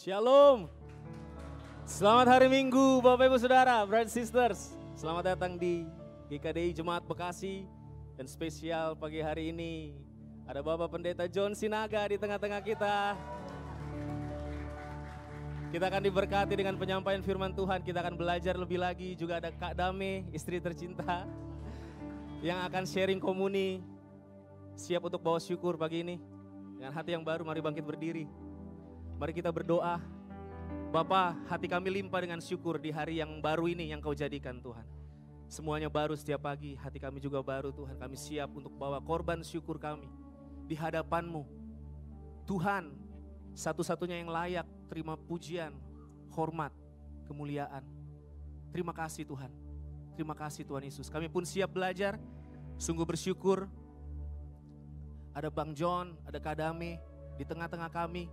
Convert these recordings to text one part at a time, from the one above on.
Shalom. Selamat hari Minggu Bapak Ibu Saudara, Brothers Sisters. Selamat datang di GKDI Jemaat Bekasi. Dan spesial pagi hari ini ada Bapak Pendeta John Sinaga di tengah-tengah kita. Kita akan diberkati dengan penyampaian firman Tuhan. Kita akan belajar lebih lagi. Juga ada Kak Dame, istri tercinta, yang akan sharing komuni. Siap untuk bawa syukur pagi ini. Dengan hati yang baru, mari bangkit berdiri. Mari kita berdoa. Bapa, hati kami limpah dengan syukur di hari yang baru ini yang Kau jadikan Tuhan. Semuanya baru setiap pagi, hati kami juga baru Tuhan. Kami siap untuk bawa korban syukur kami di hadapan-Mu. Tuhan, satu-satunya yang layak terima pujian, hormat, kemuliaan. Terima kasih Tuhan. Terima kasih Tuhan Yesus. Kami pun siap belajar, sungguh bersyukur. Ada Bang John, ada Kak Dame di tengah-tengah kami.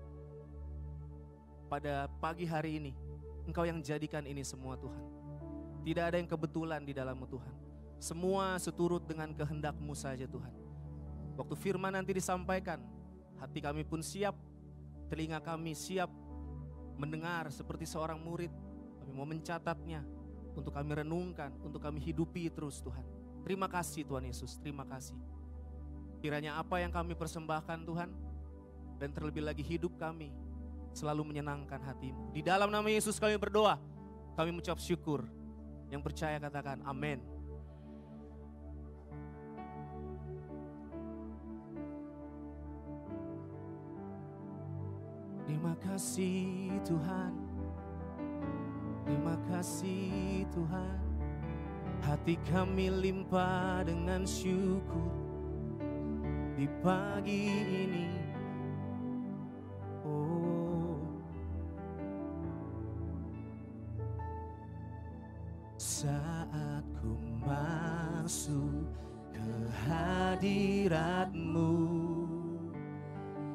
Pada pagi hari ini, Engkau yang jadikan ini semua Tuhan. Tidak ada yang kebetulan di dalam-Mu Tuhan. Semua seturut dengan kehendak-Mu saja Tuhan. Waktu firman nanti disampaikan, hati kami pun siap, telinga kami siap mendengar seperti seorang murid. Kami mau mencatatnya, untuk kami renungkan, untuk kami hidupi terus Tuhan. Terima kasih Tuhan Yesus, terima kasih. Kiranya apa yang kami persembahkan Tuhan, dan terlebih lagi hidup kami, selalu menyenangkan hati-Mu. Di dalam nama Yesus kami berdoa, kami mengucap syukur. Yang percaya katakan amin. Terima kasih Tuhan, terima kasih Tuhan. Hati kami limpah dengan syukur di pagi ini. Saat ku masuk ke hadirat-Mu,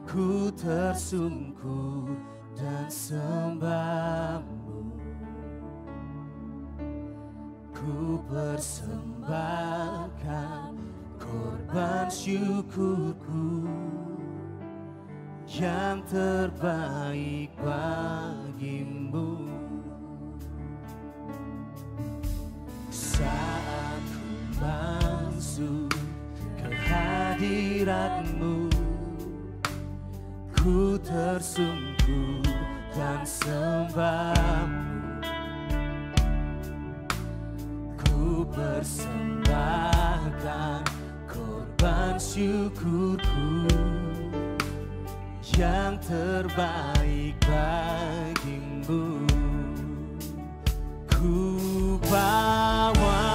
ku tersungkur dan sembah-Mu. Ku persembahkan korban syukurku yang terbaik bagi-Mu. Saat ku masuk ke hadirat-Mu, ku tersungkur dan sembah-Mu. Ku persembahkan korban syukurku yang terbaik bagi-Mu. Ku bawa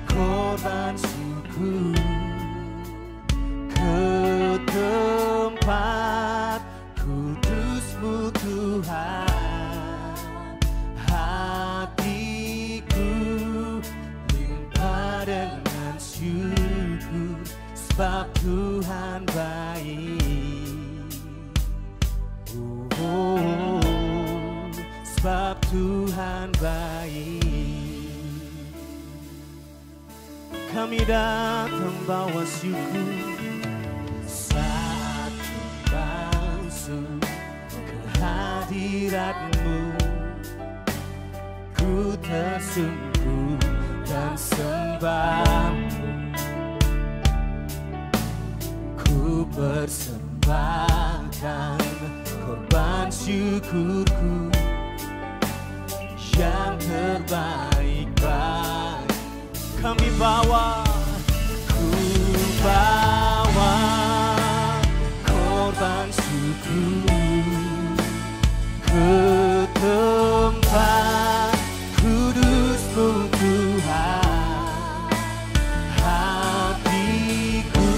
korban syukur ke tempat kudus-Mu Tuhan. Hatiku limpah dengan syukur, sebab Tuhan baik. Sebab Tuhan baik. Kami datang bawa syukur saat ku masuk ke hadirat-Mu. Ku tersungkur dan sembah-Mu. Ku persembahkan korban syukurku yang terbaik bagi kami. Bawa korban syukur ke tempat kudus-Mu Tuhan. Hatiku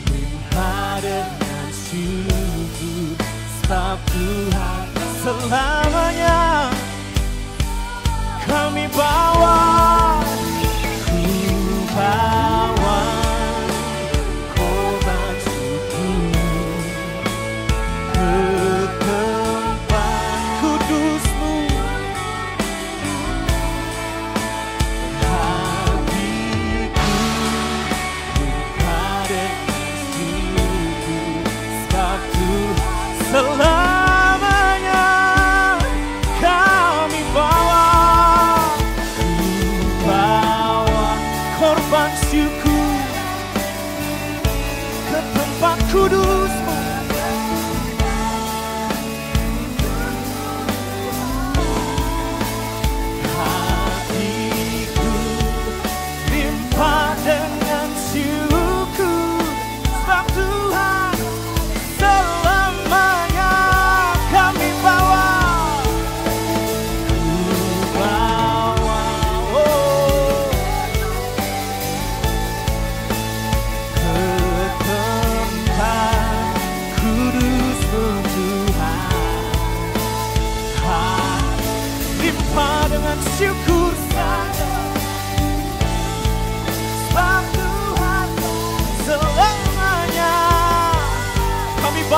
limpah dengan syukur, sebab Tuhan selamanya. Kami bawa korban syukur ke tempat kudus-Mu. Hatiku limpah dengan syukur, sebab Tuhan selamanya.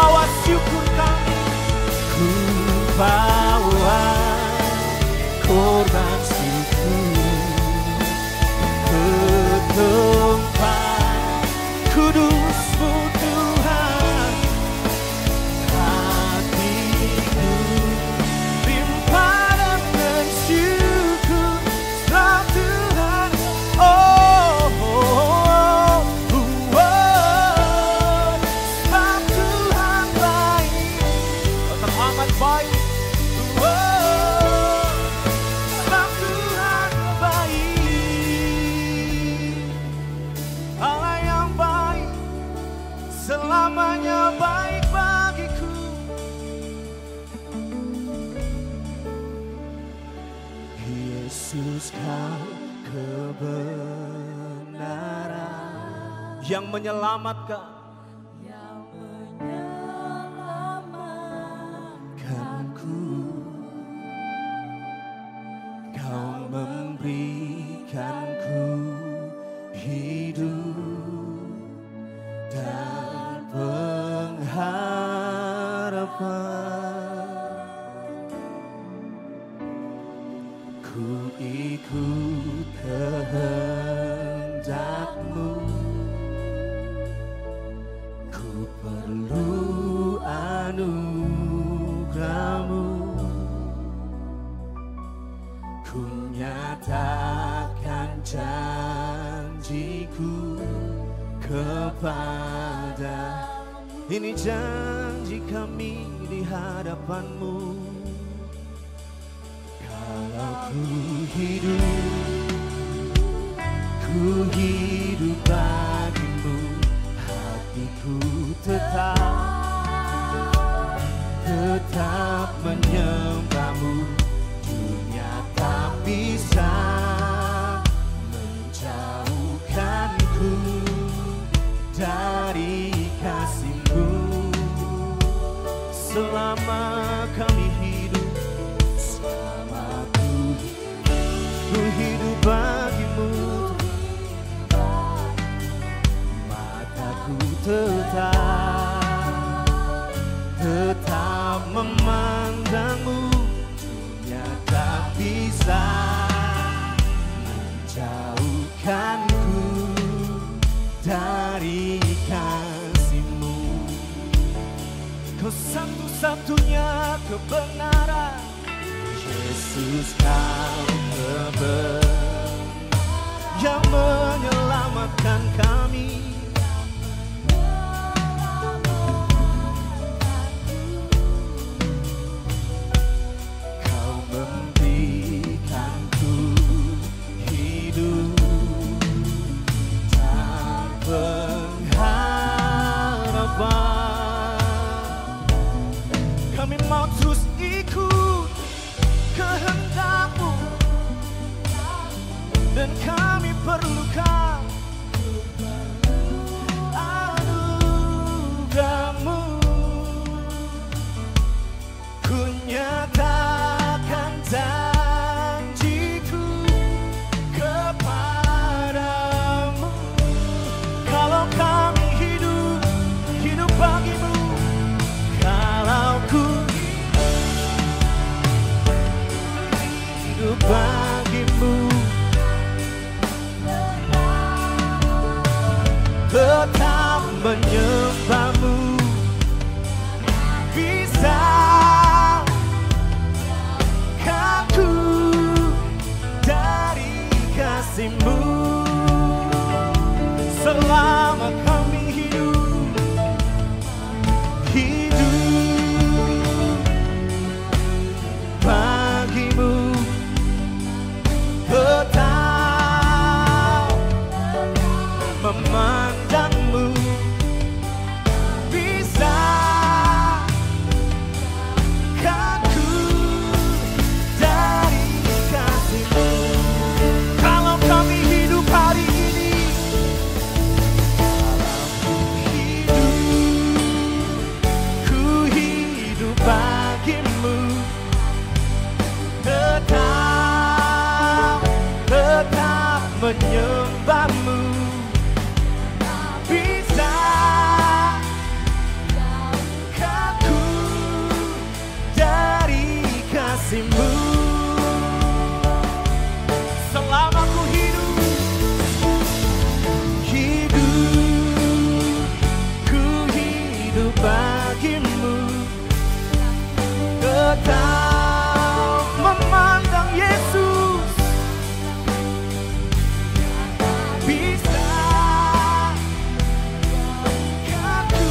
bawa syukur kami. Ku bawa korban syukur ke tempat kudus-Mu Tuhan. Hatiku limpah dengan syukur sebab Tuhan, sebab Tuhan baik, teramat baik. Sebab Tuhan baik, Allah yang baik, selamanya baik bagiku. Yesus, Kau kebenaran yang menyelamatkanku. Kau memberikanku hidup dan pengharapan. Ku ikut kehendak-Mu, ku perlu anugerah-Mu. Ku nyatakan janjiku kepada. Ini janji kami di hadapan-Mu. Kalau ku hidup bagi-Mu, hatiku tetap menyembah-Mu. Dunia tak bisa menjauhkanku dari kasih-Mu. Selama kami hidup, selama ku hidup bagi-Mu, mataku tetap memandang-Mu. Dunia tak bisa menjauhkanku dari kasih-Mu. Kau satu-satunya kebenaran, Yesus, Kau kebenaran yang menyelamatkan kami. Kami mau terus ikut kehendak-Mu, dan kami perlukan anugerah-Mu. Ku nyatakan janjiku kepadamu. Kalau kami hidup bagi-Mu, kalau ku hidup bagi-Mu, tetap menyembah-Mu. Bisakah ku dari kasih-Mu? Selama kami hidup bagi-Mu, tetap memandang-Mu. Bisakah ku dari kasih-Mu? Kalau kami hidup hari ini, ku hidup bagi-Mu, tetap menyembah-Mu. Bisakah kau memandang Yesus, bisa aku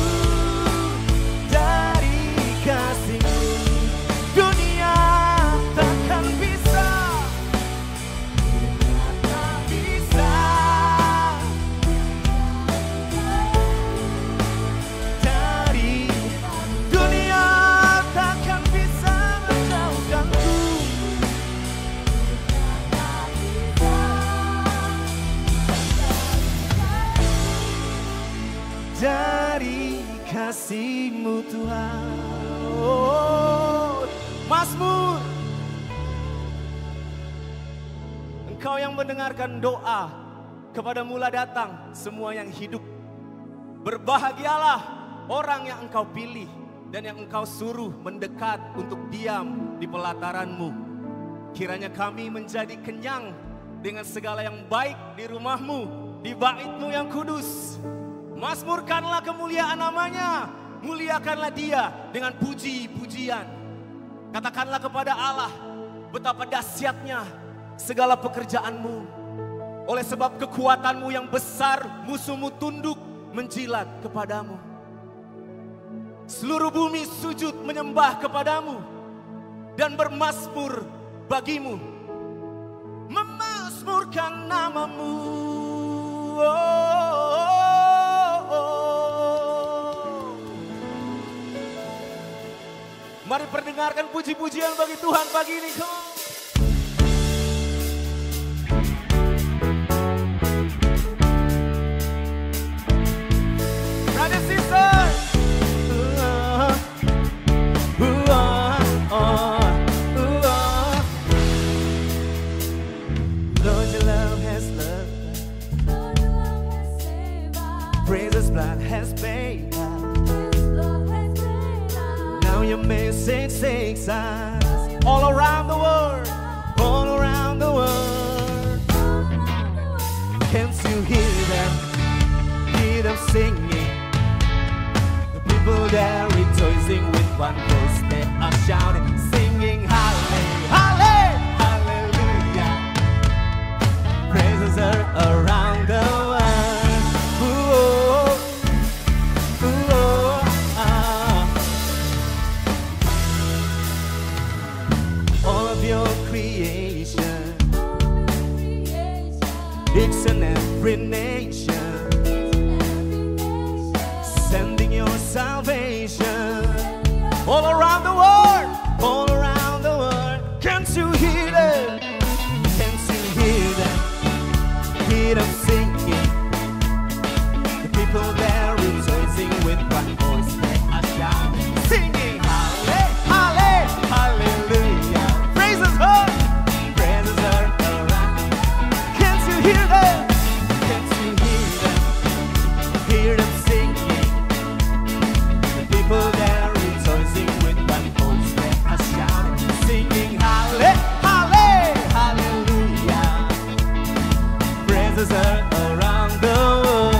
dari kasih-Mu. Dunia takkan bisa, dari dunia takkan bisa menjauhkanku. Dari kasih-Mu Tuhan. Oh, Mazmur, Engkau yang mendengarkan doa, kepada mula datang semua yang hidup. Berbahagialah orang yang Engkau pilih dan yang Engkau suruh mendekat untuk diam di pelataran-Mu. Kiranya kami menjadi kenyang dengan segala yang baik di rumah-Mu, di bait-Mu yang kudus. Mazmurkanlah kemuliaan nama-Nya, muliakanlah Dia dengan puji-pujian. Katakanlah kepada Allah betapa dahsyatnya segala pekerjaan-Mu. Oleh sebab kekuatan-Mu yang besar, musuh-Mu tunduk menjilat kepadamu. Seluruh bumi sujud menyembah kepadamu dan bermazmur bagimu, memazmurkan nama-Mu. Mari perdengarkan puji-pujian bagi Tuhan pagi ini. Brother sister, Lord, your love has loved, praises blood has paid. Now your message takes us all around the world, all around the world. Can't you hear them? Hear them singing. The people there rejoicing with one voice. They are shouting, singing hallelujah, hallelujah. Praises are around the world. Your creation, each and every nation, sending your salvation all around the world, all around the world. Can't you hear them? Can't you hear them? Hear them singing. The people there rejoicing with one voice. They are shouting, singing hallelujah, hallelujah. Praises are around. Can't you hear them? Can't you hear them? Hear them singing. The people there rejoicing with one voice. They are shouting, singing hallelujah, hallelujah. Praises are around the world.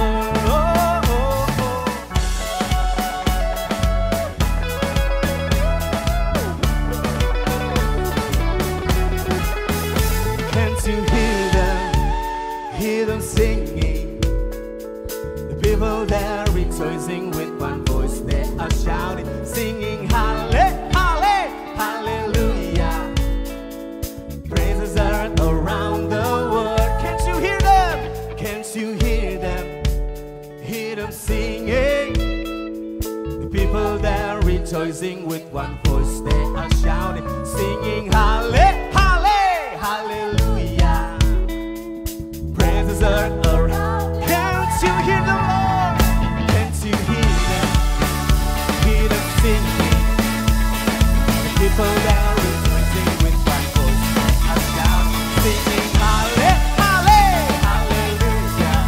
Singing, the people there rejoicing with one voice. They are shouting, singing hallelujah, hallelujah. Praises are around the world. Can't you hear them? Can't you hear them? Hear them singing. The people there rejoicing with one voice. They are shouting, singing hallelujah, hallelujah. Praises are around. Can't you hear them, Lord? Can't you hear them? Hear them singing. The people there rejoicing with one voice. They are shouting, singing hallelujah, hallelujah.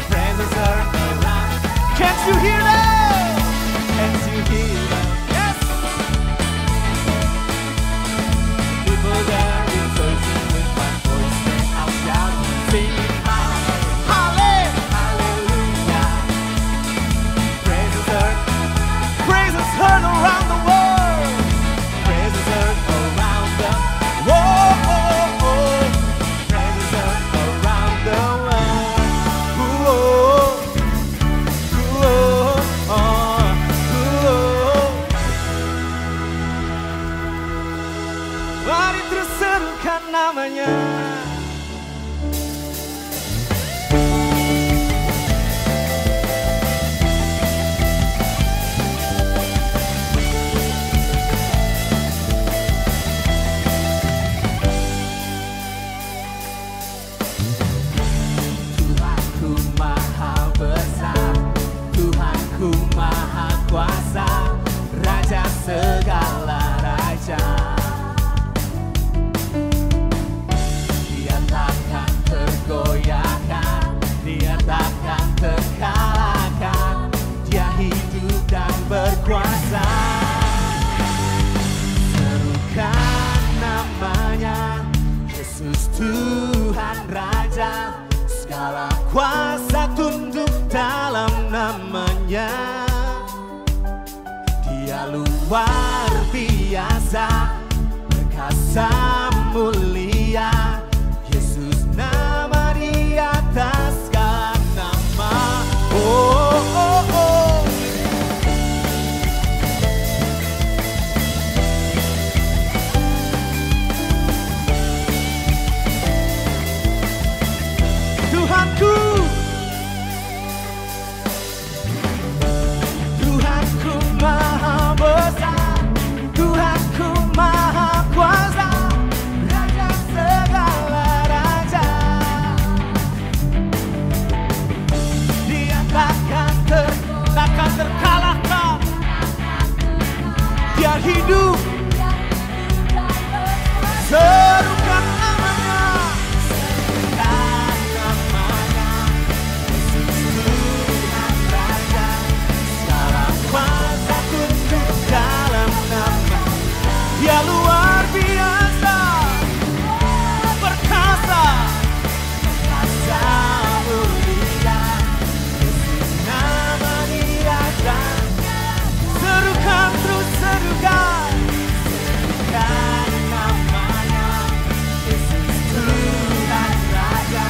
Praises are around. Can't you hear them? Can't you hear them? Yes. The people there rejoicing with one voice. They are shouting, singing hallelujah. Praises heard around the world. namanya. Tuhanku maha besar, Tuhanku maha kuasa, Raja segala raja. Dia takkan tergoyahkan, dia takkan terkalahkan, dia hidup dan berkuasa. Serukan namanya, Yesus Tuhan Raja, segala kuasa tunduk dalam namanya. Dia luar biasa, perkasa mulia, Yesus nama di atas segala nama. Oh, oh, oh. Tuhanku, Tuhanku maha besar, Tuhanku maha kuasa, Raja segala raja. Dia takkan terkalahkan, dia hidup. Serukan namanya, serukan namanya, Yesus Tuhan Raja, segala kuasa tunduk dalam nama. Dia luar biasa, perkasa, perkasa mulia, Yesus nama dia. Serukan terus serukan, serukan namanya, Yesus Tuhan Raja,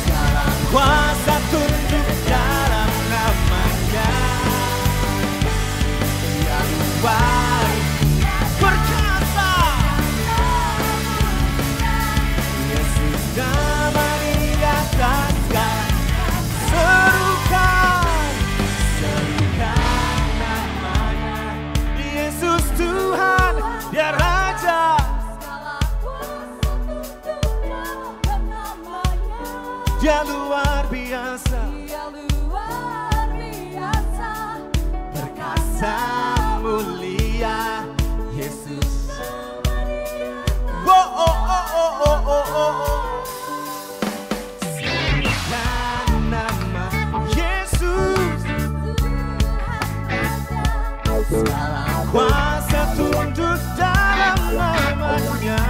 segala kuasa tunduk dalam namanya. Dia luar perkasa, Yesus nama di atas segala. Serukan, serukan namanya, Yesus Tuhan, dia Raja. Dia luar biasa, perkasa mulia, Yesus. Oh, oh, oh, oh, oh, oh, oh. Serukan nama Yesus, segala kuasa tunduk dalam namanya.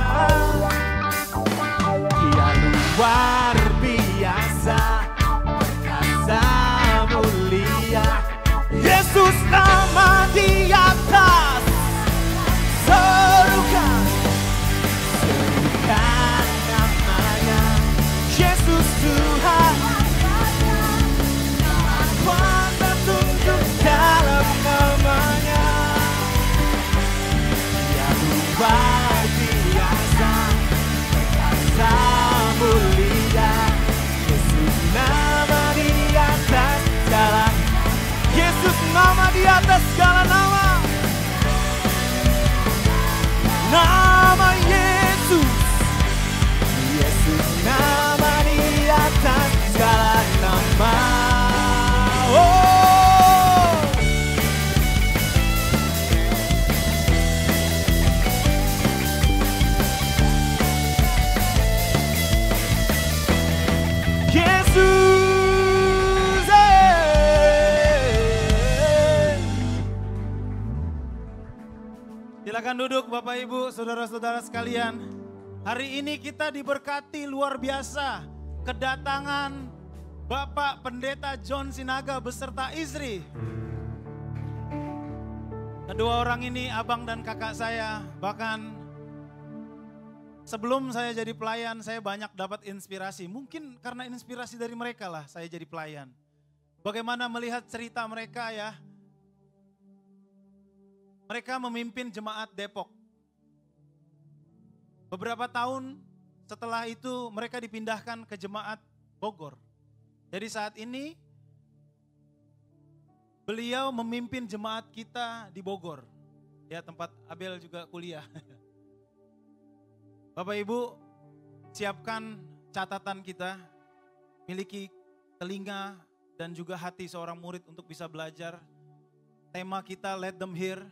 Dia luar biasa, perkasa mulia, Yesus nama di atas. Serukan, serukan namanya, Yesus Tuhan, kuasa tunduk dalam namanya. Dia luar biasa, perkasa mulia, Yesus nama di atas segala. Yesus nama di atas segala nama. Nama Yesus, Yesus nama di atas segala nama. Oh, Yesus, Silakan duduk Bapak Ibu, saudara-saudara sekalian. Hari ini kita diberkati luar biasa kedatangan Bapak Pendeta John Sinaga beserta istri. Kedua orang ini abang dan kakak saya, bahkan sebelum saya jadi pelayan saya banyak dapat inspirasi. Mungkin karena inspirasi dari mereka lah saya jadi pelayan. Bagaimana melihat cerita mereka ya. Mereka memimpin jemaat Depok. Beberapa tahun setelah itu mereka dipindahkan ke jemaat Bogor. Jadi saat ini beliau memimpin jemaat kita di Bogor. Ya, tempat Abel juga kuliah. Bapak Ibu, siapkan catatan kita, miliki telinga dan juga hati seorang murid untuk bisa belajar. Tema kita Let Them Hear.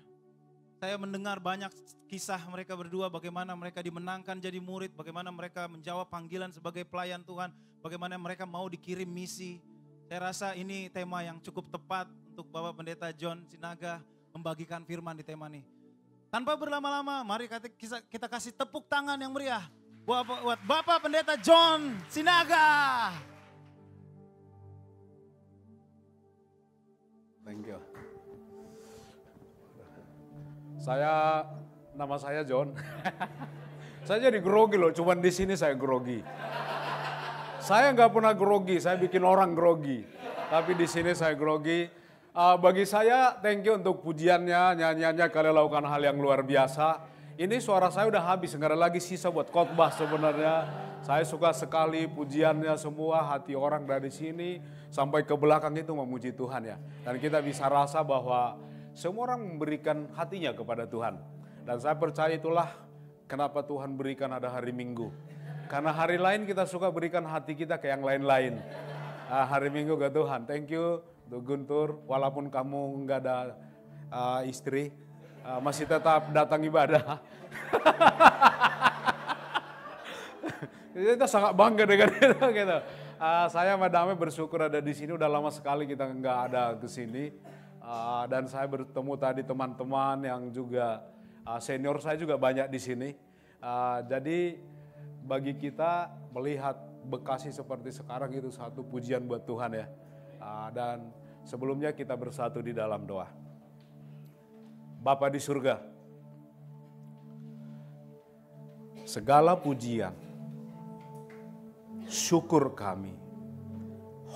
Saya mendengar banyak kisah mereka berdua, bagaimana mereka dimenangkan jadi murid, bagaimana mereka menjawab panggilan sebagai pelayan Tuhan, bagaimana mereka mau dikirim misi. Saya rasa ini tema yang cukup tepat untuk Bapak Pendeta John Sinaga membagikan firman di tema ini. Tanpa berlama-lama, mari kita kasih tepuk tangan yang meriah buat Bapak Pendeta John Sinaga. Thank you. Nama saya John. Saya jadi grogi loh, cuman di sini saya grogi. Saya nggak pernah grogi, saya bikin orang grogi. Tapi di sini saya grogi. Bagi saya, thank you untuk pujiannya, nyanyiannya, kalian lakukan hal yang luar biasa. Ini suara saya udah habis, nggak ada lagi sisa buat khotbah sebenarnya. Saya suka sekali pujiannya semua, hati orang dari sini sampai ke belakang itu memuji Tuhan ya. Dan kita bisa rasa bahwa semua orang memberikan hatinya kepada Tuhan. Dan saya percaya itulah kenapa Tuhan berikan ada hari Minggu. Karena hari lain kita suka berikan hati kita ke yang lain-lain. Hari Minggu ke Tuhan. Thank you untuk Guntur. Walaupun kamu nggak ada istri, masih tetap datang ibadah. Kita sangat bangga dengan itu. Gitu. Saya sama Dame bersyukur ada di sini. Udah lama sekali kita nggak ada ke sini. Dan saya bertemu tadi teman-teman yang juga senior saya juga banyak di sini. Jadi bagi kita melihat Bekasi seperti sekarang itu satu pujian buat Tuhan ya. Dan sebelumnya kita bersatu di dalam doa. Bapa di surga, segala pujian, syukur kami,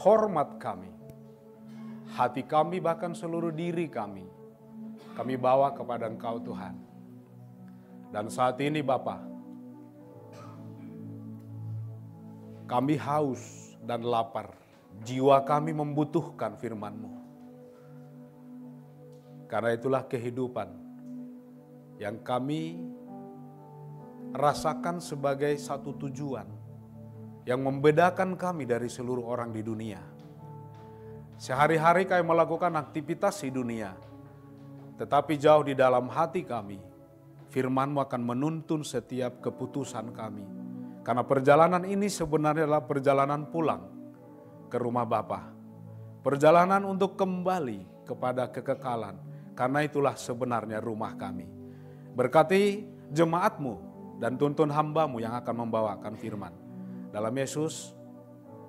hormat kami, hati kami bahkan seluruh diri kami bawa kepada Engkau Tuhan. Dan saat ini Bapa, kami haus dan lapar, jiwa kami membutuhkan firman-Mu. Karena itulah kehidupan yang kami rasakan sebagai satu tujuan yang membedakan kami dari seluruh orang di dunia. Sehari-hari kami melakukan aktivitas di dunia, tetapi jauh di dalam hati kami, firman-Mu akan menuntun setiap keputusan kami. Karena perjalanan ini sebenarnya adalah perjalanan pulang ke rumah Bapa. Perjalanan untuk kembali kepada kekekalan. Karena itulah sebenarnya rumah kami. Berkati jemaat-Mu dan tuntun hamba-Mu yang akan membawakan firman. Dalam Yesus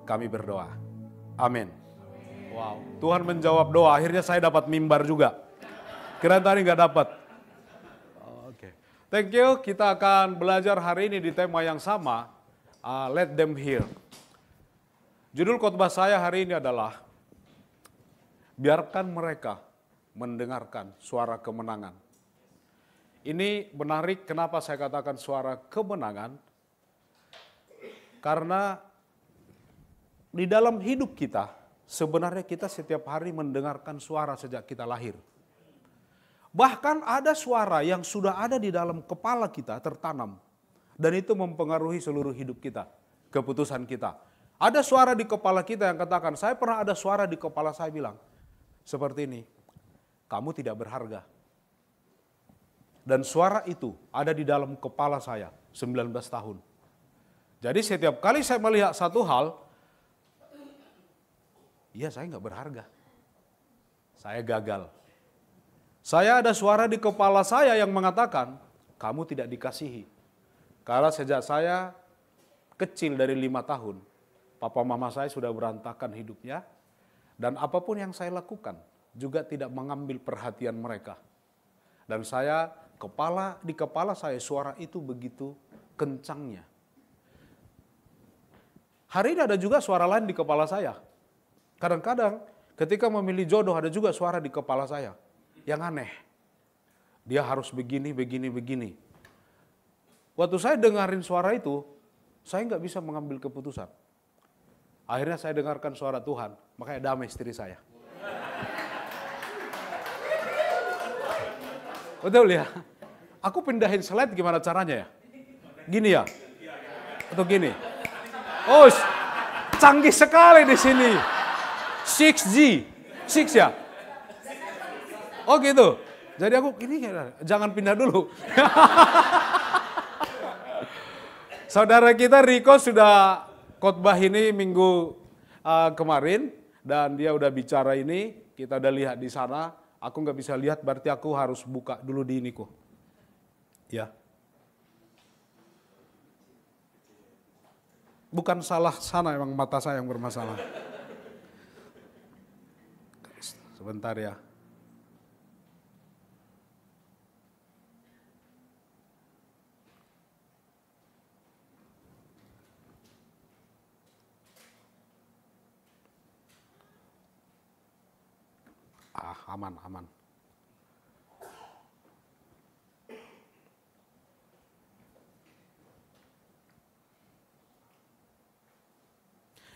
kami berdoa. Amin. Wow, Tuhan menjawab doa. Akhirnya saya dapat mimbar juga. Kira tadi nggak dapat. Oke. Thank you. Kita akan belajar hari ini di tema yang sama. Let them hear. Judul khotbah saya hari ini adalah biarkan mereka mendengarkan suara kemenangan. Ini menarik kenapa saya katakan suara kemenangan. Karena di dalam hidup kita, sebenarnya kita setiap hari mendengarkan suara sejak kita lahir. Bahkan ada suara yang sudah ada di dalam kepala kita tertanam. Dan itu mempengaruhi seluruh hidup kita, keputusan kita. Ada suara di kepala kita yang katakan, saya pernah ada suara di kepala saya bilang, seperti ini, kamu tidak berharga. Dan suara itu ada di dalam kepala saya 19 tahun. Jadi setiap kali saya melihat satu hal, iya saya nggak berharga. Saya gagal. Saya ada suara di kepala saya yang mengatakan, kamu tidak dikasihi. Karena sejak saya kecil dari 5 tahun, papa mama saya sudah berantakan hidupnya. Dan apapun yang saya lakukan juga tidak mengambil perhatian mereka. Dan saya, di kepala saya suara itu begitu kencangnya. Hari ini ada juga suara lain di kepala saya. Kadang-kadang ketika memilih jodoh ada juga suara di kepala saya. Yang aneh. Dia harus begini, begini, begini. Waktu saya dengarin suara itu, saya nggak bisa mengambil keputusan. Akhirnya saya dengarkan suara Tuhan, makanya damai istri saya. Betul ya? Aku pindahin slide gimana caranya ya? Gini ya? Atau gini? Oh, canggih sekali di sini. 6G. 6 ya? Oh gitu. Jadi aku ini jangan pindah dulu. Saudara kita Riko sudah khotbah ini minggu kemarin dan dia udah bicara ini, kita udah lihat di sana. Aku nggak bisa lihat, berarti aku harus buka dulu di ini kok. Ya. Bukan salah sana, emang mata saya yang bermasalah. Sebentar ya. Aman.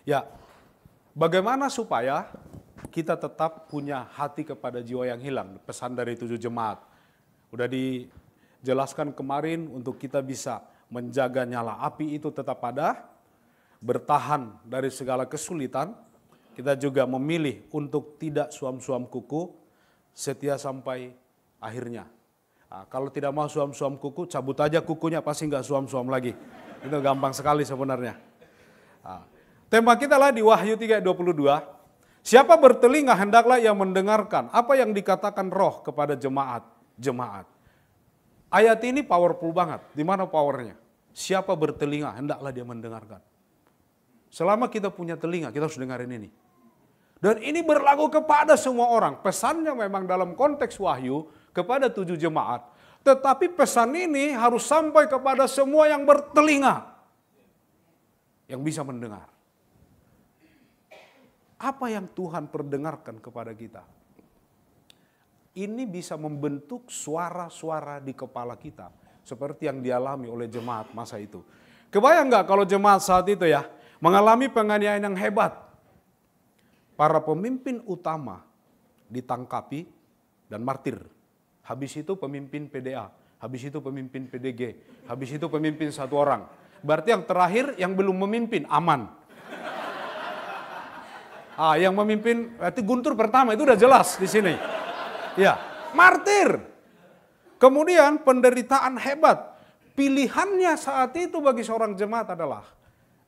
Ya, bagaimana supaya kita tetap punya hati kepada jiwa yang hilang? Pesan dari 7 jemaat. Udah dijelaskan kemarin untuk kita bisa menjaga nyala api itu tetap ada, bertahan dari segala kesulitan. Kita juga memilih untuk tidak suam-suam kuku, setia sampai akhirnya. Nah, kalau tidak mau suam-suam kuku, cabut aja kukunya, pasti nggak suam-suam lagi. Itu gampang sekali sebenarnya. Nah, tema kita lah di Wahyu 3:22. Siapa bertelinga hendaklah yang mendengarkan apa yang dikatakan Roh kepada jemaat. Ayat ini powerful banget. Di mana powernya? Siapa bertelinga hendaklah dia mendengarkan. Selama kita punya telinga, kita harus dengarin ini. Dan ini berlaku kepada semua orang. Pesannya memang dalam konteks Wahyu kepada 7 jemaat. Tetapi pesan ini harus sampai kepada semua yang bertelinga. Yang bisa mendengar. Apa yang Tuhan perdengarkan kepada kita? Ini bisa membentuk suara-suara di kepala kita. Seperti yang dialami oleh jemaat masa itu. Kebayang nggak kalau jemaat saat itu ya, mengalami penganiayaan yang hebat. Para pemimpin utama ditangkapi dan martir. Habis itu pemimpin PDA, habis itu pemimpin PDG, habis itu pemimpin 1 orang. Berarti yang terakhir yang belum memimpin aman. Yang memimpin berarti Guntur pertama itu udah jelas di sini. Ya, martir. Kemudian penderitaan hebat. Pilihannya saat itu bagi seorang jemaat adalah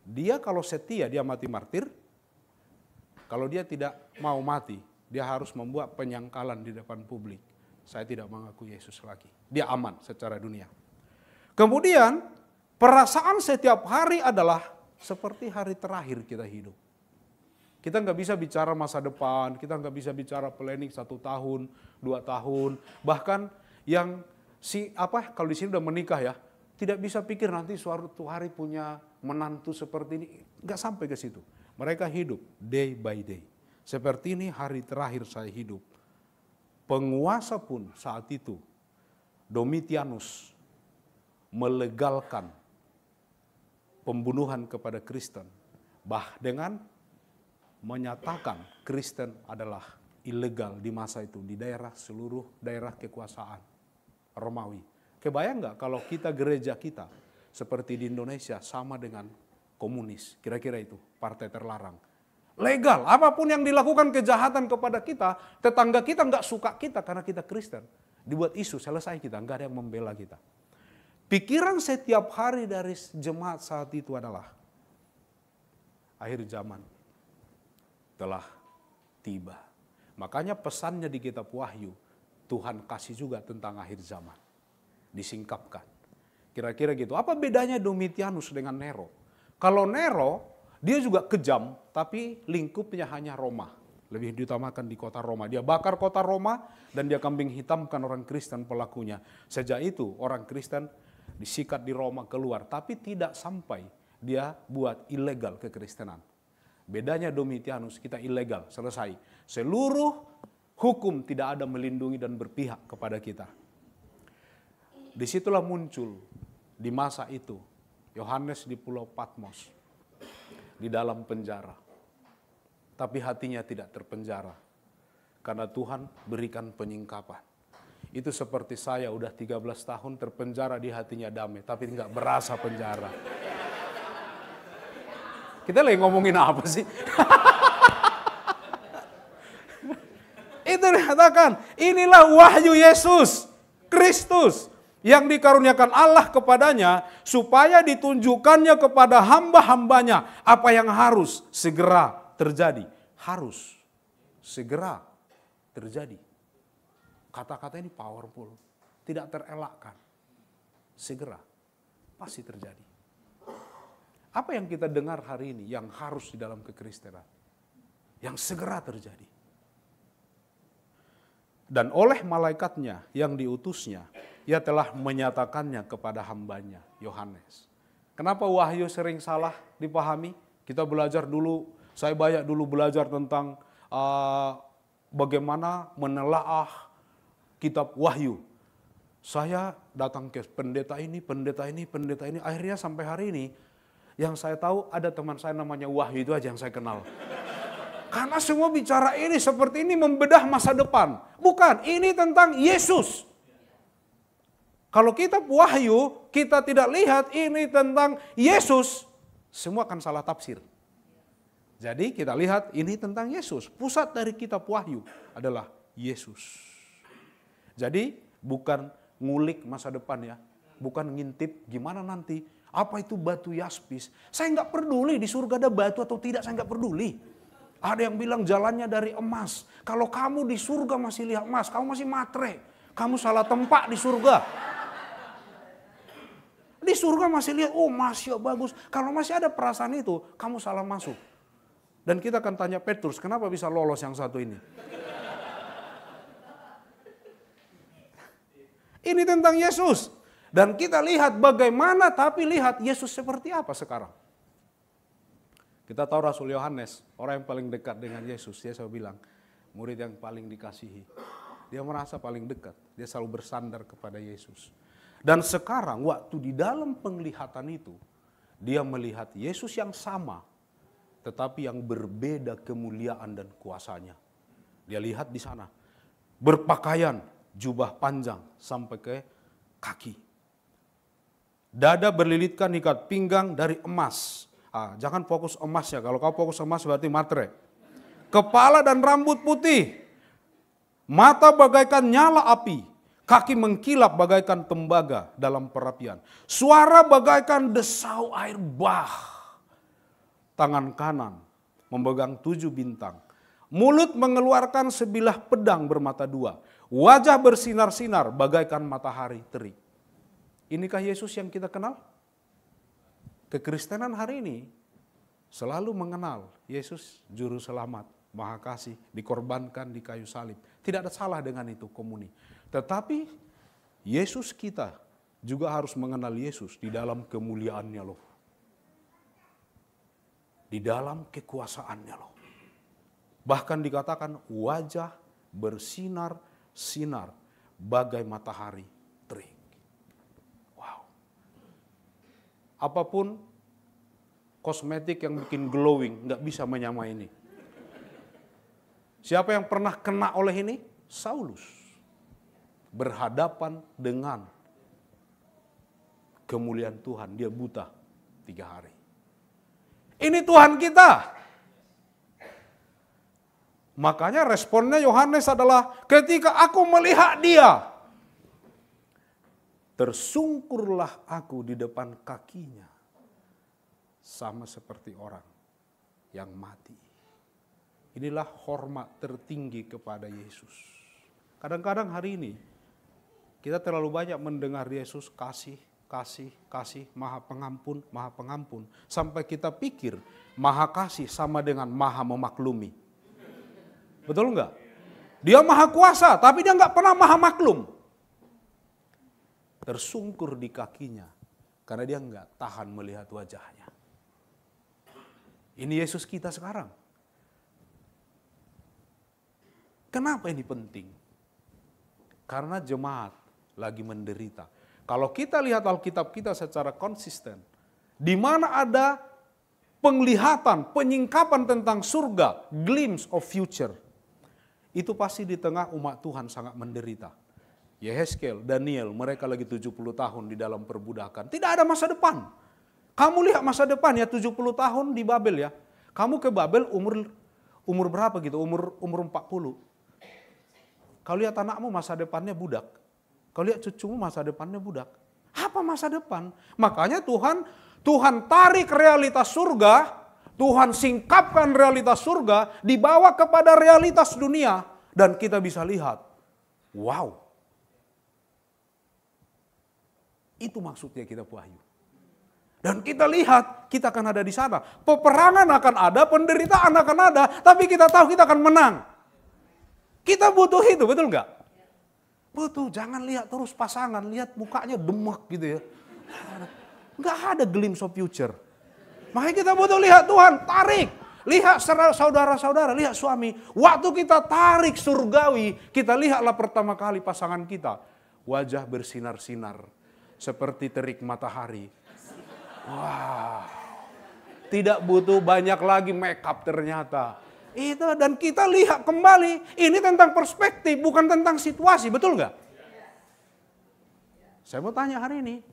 dia kalau setia dia mati martir. Kalau dia tidak mau mati, dia harus membuat penyangkalan di depan publik. Saya tidak mengaku Yesus lagi. Dia aman secara dunia. Kemudian perasaan setiap hari adalah seperti hari terakhir kita hidup. Kita nggak bisa bicara masa depan, kita nggak bisa bicara planning 1 tahun, 2 tahun. Bahkan yang kalau di sini udah menikah ya, tidak bisa pikir nanti suatu hari punya menantu seperti ini. Nggak sampai ke situ. Mereka hidup day by day. Seperti ini hari terakhir saya hidup. Penguasa pun saat itu, Domitianus, melegalkan pembunuhan kepada Kristen. Dengan menyatakan Kristen adalah ilegal di masa itu. Di seluruh daerah kekuasaan Romawi. Kebayang nggak kalau gereja kita seperti di Indonesia sama dengan komunis, kira-kira itu, partai terlarang. Legal, apapun yang dilakukan kejahatan kepada kita, tetangga kita nggak suka kita karena kita Kristen. Dibuat isu, selesai kita, nggak ada yang membela kita. Pikiran setiap hari dari jemaat saat itu adalah, akhir zaman telah tiba. Makanya pesannya di kitab Wahyu, Tuhan kasih juga tentang akhir zaman. Disingkapkan. Kira-kira gitu. Apa bedanya Domitianus dengan Nero? Kalau Nero, dia juga kejam, tapi lingkupnya hanya Roma. Lebih diutamakan di kota Roma. Dia bakar kota Roma dan dia kambing hitamkan orang Kristen pelakunya. Sejak itu orang Kristen disikat di Roma keluar. Tapi tidak sampai dia buat ilegal kekristenan. Bedanya Domitianus, kita ilegal, selesai. Seluruh hukum tidak ada melindungi dan berpihak kepada kita. Disitulah muncul di masa itu, Yohanes di Pulau Patmos, di dalam penjara. Tapi hatinya tidak terpenjara, karena Tuhan berikan penyingkapan. Itu seperti saya udah 13 tahun terpenjara, di hatinya damai, tapi nggak berasa penjara. Kita lagi ngomongin apa sih? Itu dikatakan, inilah wahyu Yesus Kristus yang dikaruniakan Allah kepadanya, supaya ditunjukkannya kepada hamba-hambanya apa yang harus segera terjadi. Harus segera terjadi. Kata-kata ini powerful, tidak terelakkan. Segera, pasti terjadi. Apa yang kita dengar hari ini yang harus di dalam kekristenan? Yang segera terjadi. Dan oleh malaikatnya yang diutusnya, ia telah menyatakannya kepada hambanya, Yohanes. Kenapa wahyu sering salah dipahami? Kita belajar dulu, saya banyak dulu belajar tentang bagaimana menelaah kitab wahyu. Saya datang ke pendeta ini, akhirnya sampai hari ini, yang saya tahu ada teman saya namanya Wahyu, itu aja yang saya kenal. Karena semua bicara ini seperti ini membedah masa depan. Bukan, ini tentang Yesus. Kalau kitab Wahyu kita tidak lihat ini tentang Yesus, semua akan salah tafsir. Jadi kita lihat ini tentang Yesus. Pusat dari kitab Wahyu adalah Yesus. Jadi bukan ngulik masa depan ya. Bukan ngintip gimana nanti. Apa itu batu yaspis. Saya nggak peduli di surga ada batu atau tidak, saya nggak peduli. Ada yang bilang jalannya dari emas. Kalau kamu di surga masih lihat emas, kamu masih matre. Kamu salah tempat di surga. Di surga masih lihat, oh masih bagus. Kalau masih ada perasaan itu, kamu salah masuk. Dan kita akan tanya Petrus, kenapa bisa lolos yang satu ini? Ini tentang Yesus. Dan kita lihat bagaimana, tapi lihat Yesus seperti apa sekarang. Kita tahu Rasul Yohanes, orang yang paling dekat dengan Yesus. Dia selalu bilang, murid yang paling dikasihi. Dia merasa paling dekat. Dia selalu bersandar kepada Yesus. Dan sekarang waktu di dalam penglihatan itu, dia melihat Yesus yang sama, tetapi yang berbeda kemuliaan dan kuasanya. Dia lihat di sana, berpakaian jubah panjang sampai ke kaki. Dada berlilitkan ikat pinggang dari emas. Jangan fokus emasnya, kalau kau fokus emas berarti matre. Kepala dan rambut putih, mata bagaikan nyala api, kaki mengkilap bagaikan tembaga dalam perapian. Suara bagaikan desau air bah. Tangan kanan memegang 7 bintang. Mulut mengeluarkan sebilah pedang bermata 2. Wajah bersinar-sinar bagaikan matahari terik. Inikah Yesus yang kita kenal? Kekristenan hari ini selalu mengenal Yesus juru selamat, maha kasih, dikorbankan di kayu salib. Tidak ada salah dengan itu komuni. Tetapi Yesus kita juga harus mengenal Yesus di dalam kemuliaannya loh. Di dalam kekuasaannya loh. Bahkan dikatakan wajah bersinar-sinar bagai matahari terik. Wow. Apapun kosmetik yang bikin glowing nggak bisa menyamai ini. Siapa yang pernah kena oleh ini? Saulus. Berhadapan dengan kemuliaan Tuhan, dia buta 3 hari. Ini Tuhan kita. Makanya responnya Yohanes adalah ketika aku melihat dia, tersungkurlah aku di depan kakinya, sama seperti orang yang mati. Inilah hormat tertinggi kepada Yesus. Kadang-kadang hari ini kita terlalu banyak mendengar Yesus kasih, maha pengampun. Sampai kita pikir maha kasih sama dengan maha memaklumi. Betul enggak? Dia maha kuasa, tapi dia enggak pernah maha maklum. Tersungkur di kakinya, karena dia enggak tahan melihat wajahnya. Ini Yesus kita sekarang. Kenapa ini penting? Karena jemaat lagi menderita. Kalau kita lihat Alkitab kita secara konsisten, di mana ada penglihatan, penyingkapan tentang surga, glimpse of future, itu pasti di tengah umat Tuhan sangat menderita. Yehezkel, Daniel, mereka lagi 70 tahun di dalam perbudakan. Tidak ada masa depan. Kamu lihat masa depan ya, 70 tahun di Babel ya. Kamu ke Babel umur berapa gitu? Umur 40. Kau lihat anakmu masa depannya budak. Kau lihat cucumu masa depannya budak. Apa masa depan? Makanya Tuhan tarik realitas surga, Tuhan singkapkan realitas surga, dibawa kepada realitas dunia. Dan kita bisa lihat, wow. Itu maksudnya kita wahyu. Dan kita lihat, kita akan ada di sana. Peperangan akan ada, penderitaan akan ada, tapi kita tahu kita akan menang. Kita butuh itu, betul nggak? Betul, jangan lihat terus pasangan, lihat mukanya demek gitu ya. Nggak ada glimpse of future. Makanya kita butuh lihat Tuhan, tarik. Lihat saudara-saudara, lihat suami. Waktu kita tarik surgawi, kita lihatlah pertama kali pasangan kita. Wajah bersinar-sinar, seperti terik matahari. Wow, tidak butuh banyak lagi make up ternyata. Itu, dan kita lihat kembali, ini tentang perspektif, bukan tentang situasi, betul nggak? Saya mau tanya hari ini,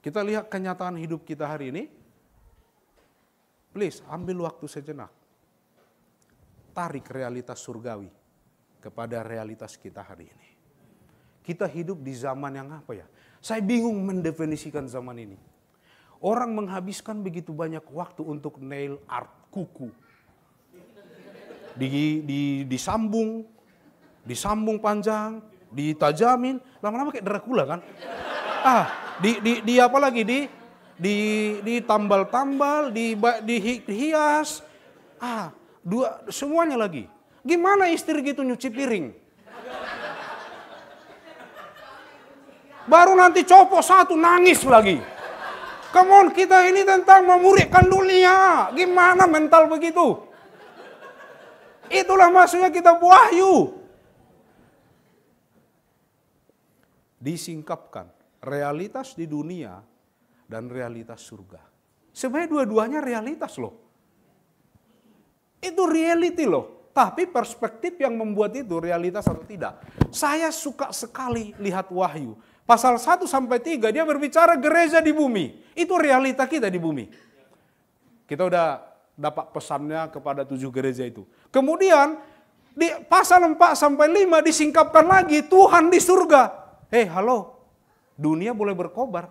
kita lihat kenyataan hidup kita hari ini, please ambil waktu sejenak, tarik realitas surgawi kepada realitas kita hari ini. Kita hidup di zaman yang apa ya? Saya bingung mendefinisikan zaman ini. Orang menghabiskan begitu banyak waktu untuk nail art, kuku. Disambung panjang, ditajamin, lama-lama kayak Dracula kan? Di apa lagi? Ditambal-tambal, dihias, semuanya lagi. Gimana istri gitu nyuci piring? Baru nanti copot satu nangis lagi. Come on, kita ini tentang memurikkan dunia. Gimana mental begitu? Itulah maksudnya kita wahyu. Disingkapkan realitas di dunia dan realitas surga. Sebenarnya dua-duanya realitas loh. Itu reality loh. Tapi perspektif yang membuat itu realitas atau tidak. Saya suka sekali lihat wahyu. Pasal 1-3 dia berbicara gereja di bumi. Itu realita kita di bumi. Kita udah dapat pesannya kepada 7 gereja itu. Kemudian di pasal 4-5 disingkapkan lagi Tuhan di surga. Halo, dunia boleh berkobar,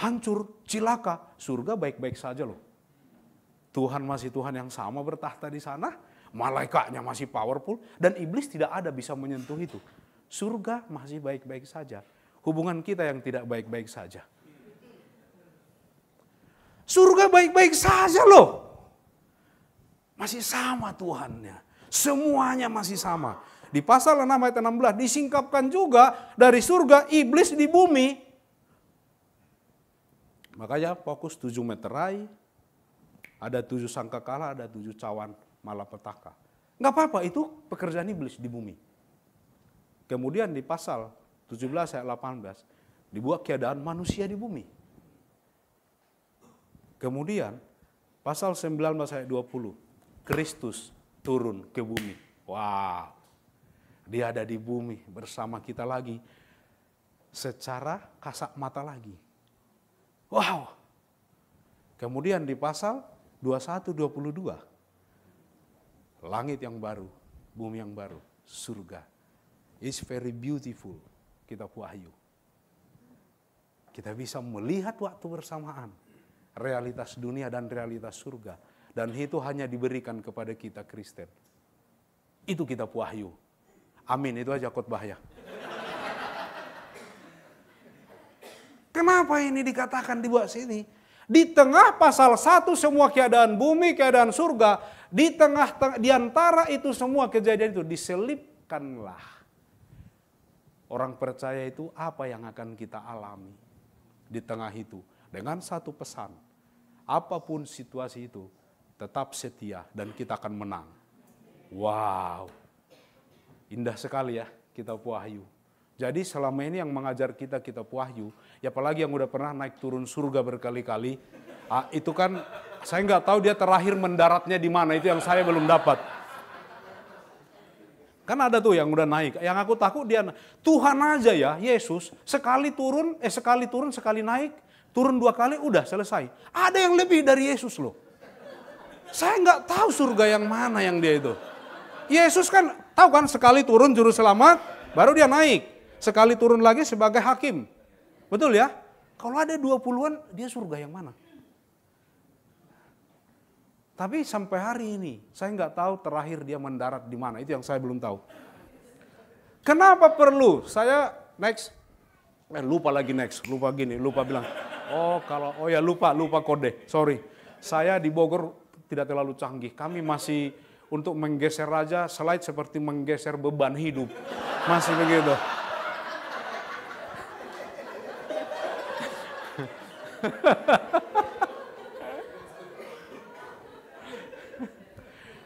hancur, cilaka, surga baik-baik saja loh. Tuhan masih Tuhan yang sama bertahta di sana, malaikatnya masih powerful, dan iblis tidak ada bisa menyentuh itu. Surga masih baik-baik saja. Hubungan kita yang tidak baik-baik saja. Surga baik-baik saja loh. Masih sama Tuhannya. Semuanya masih sama. Di pasal 6 ayat 16 disingkapkan juga dari surga iblis di bumi. Makanya fokus 7 meterai. Ada 7 sangkakala, ada 7 cawan malapetaka. Enggak apa-apa, itu pekerjaan iblis di bumi. Kemudian di pasal 17 ayat 18 dibuat keadaan manusia di bumi. Kemudian pasal 19 ayat 20 Kristus turun ke bumi. Wow. Dia ada di bumi bersama kita lagi. Secara kasat mata lagi. Wow. Kemudian di pasal 21-22. Langit yang baru, bumi yang baru, surga. It's very beautiful. Kita wahyu. Kita bisa melihat waktu bersamaan. Realitas dunia dan realitas surga. Dan itu hanya diberikan kepada kita Kristen. Itu kita wahyu. Amin, itu aja khotbahnya. Kenapa ini dikatakan dibuat sini? Di tengah pasal 1 semua keadaan bumi, keadaan surga. Di antara itu semua kejadian itu diselipkanlah. Orang percaya itu apa yang akan kita alami di tengah itu. Dengan satu pesan. Apapun situasi itu. Tetap setia dan kita akan menang. Wow. Indah sekali ya kita wahyu. Jadi selama ini yang mengajar kita kitab Wahyu, ya apalagi yang udah pernah naik turun surga berkali-kali, itu kan saya nggak tahu dia terakhir mendaratnya di mana, itu yang saya belum dapat. Kan ada tuh yang udah naik, yang aku takut dia, Tuhan aja ya, Yesus, sekali turun, sekali naik, turun 2 kali, udah selesai. Ada yang lebih dari Yesus loh. Saya nggak tahu surga yang mana yang dia itu. Yesus kan, tahu kan sekali turun juru selamat, baru dia naik. Sekali turun lagi sebagai hakim. Betul ya? Kalau ada 20-an, dia surga yang mana? Tapi sampai hari ini, saya nggak tahu terakhir dia mendarat di mana. Itu yang saya belum tahu. Kenapa perlu? Saya lupa bilang. Lupa kode. Sorry. Saya di Bogor tidak terlalu canggih. Kami masih untuk menggeser aja slide seperti menggeser beban hidup. Masih begitu.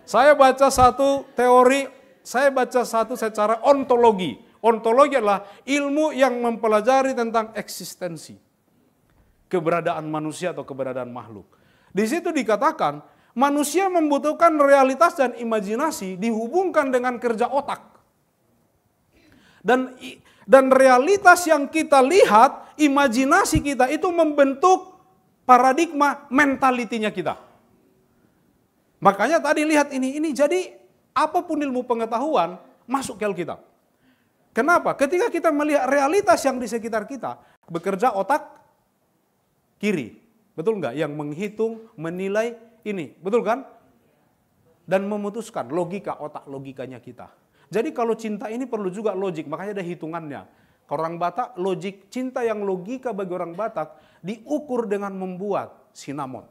Saya baca satu teori, saya baca satu secara ontologi. Ontologi adalah ilmu yang mempelajari tentang eksistensi, keberadaan manusia atau keberadaan makhluk. Di situ dikatakan manusia membutuhkan realitas dan imajinasi dihubungkan dengan kerja otak. Dan realitas yang kita lihat, imajinasi kita itu membentuk paradigma mentalitinya kita. Makanya tadi lihat ini jadi apapun ilmu pengetahuan masuk ke Alkitab. Kenapa? Ketika kita melihat realitas yang di sekitar kita, bekerja otak kiri. Betul nggak? Yang menghitung, menilai ini. Betul kan? Dan memutuskan otak logikanya kita. Jadi kalau cinta ini perlu juga logik, makanya ada hitungannya. Kalau orang Batak, logik cinta yang logika bagi orang Batak diukur dengan membuat sinamon.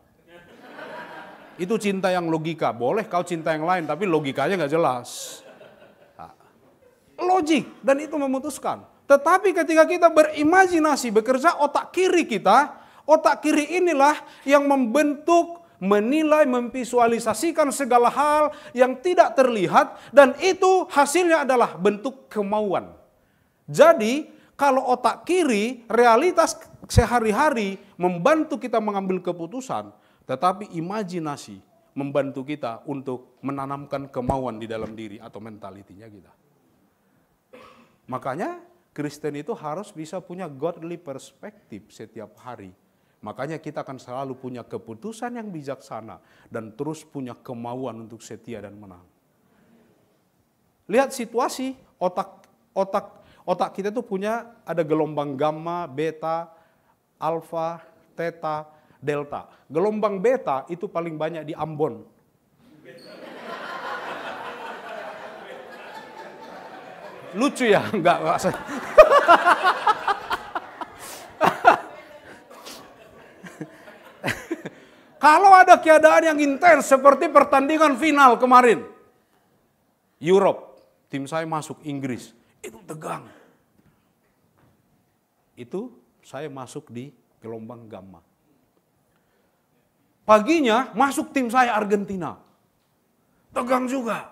Itu cinta yang logika. Boleh kau cinta yang lain, tapi logikanya nggak jelas. Logik, dan itu memutuskan. Tetapi ketika kita berimajinasi, bekerja otak kiri kita, otak kiri inilah yang membentuk, menilai, memvisualisasikan segala hal yang tidak terlihat, dan itu hasilnya adalah bentuk kemauan. Jadi kalau otak kiri, realitas sehari-hari membantu kita mengambil keputusan, tetapi imajinasi membantu kita untuk menanamkan kemauan di dalam diri atau mentalitinya kita. Makanya Kristen itu harus bisa punya godly perspektif setiap hari. Makanya kita akan selalu punya keputusan yang bijaksana dan terus punya kemauan untuk setia dan menang. Lihat situasi otak kita tuh punya ada gelombang gamma, beta, alfa, theta, delta. Gelombang beta itu paling banyak di Ambon. Lucu ya? Enggak. Kalau ada keadaan yang intens seperti pertandingan final kemarin. Europe, tim saya masuk Inggris, itu tegang. Itu saya masuk di gelombang gamma. Paginya masuk tim saya Argentina. Tegang juga.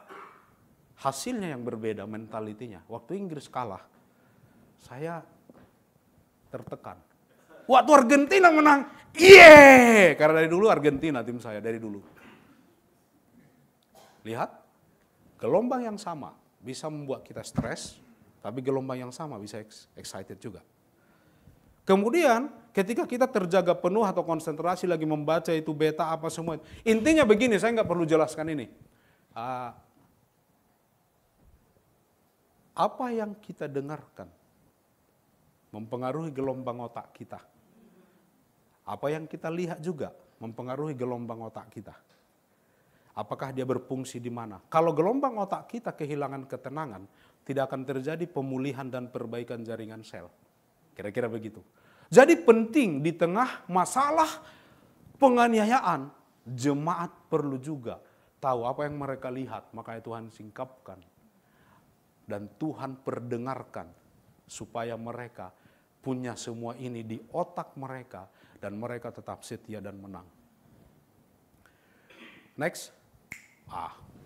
Hasilnya yang berbeda mentalitinya. Waktu Inggris kalah, saya tertekan. Waktu Argentina menang, karena dari dulu Argentina tim saya, dari dulu. Lihat, gelombang yang sama bisa membuat kita stres, tapi gelombang yang sama bisa excited juga. Kemudian ketika kita terjaga penuh atau konsentrasi lagi membaca itu beta apa semua. Intinya begini, saya nggak perlu jelaskan ini. Apa yang kita dengarkan mempengaruhi gelombang otak kita. Apa yang kita lihat juga mempengaruhi gelombang otak kita. Apakah dia berfungsi di mana? Kalau gelombang otak kita kehilangan ketenangan, tidak akan terjadi pemulihan dan perbaikan jaringan sel. Kira-kira begitu. Jadi penting di tengah masalah penganiayaan, jemaat perlu juga tahu apa yang mereka lihat. Makanya Tuhan singkapkan. Dan Tuhan perdengarkan supaya mereka punya semua ini di otak mereka dan mereka tetap setia dan menang. Next.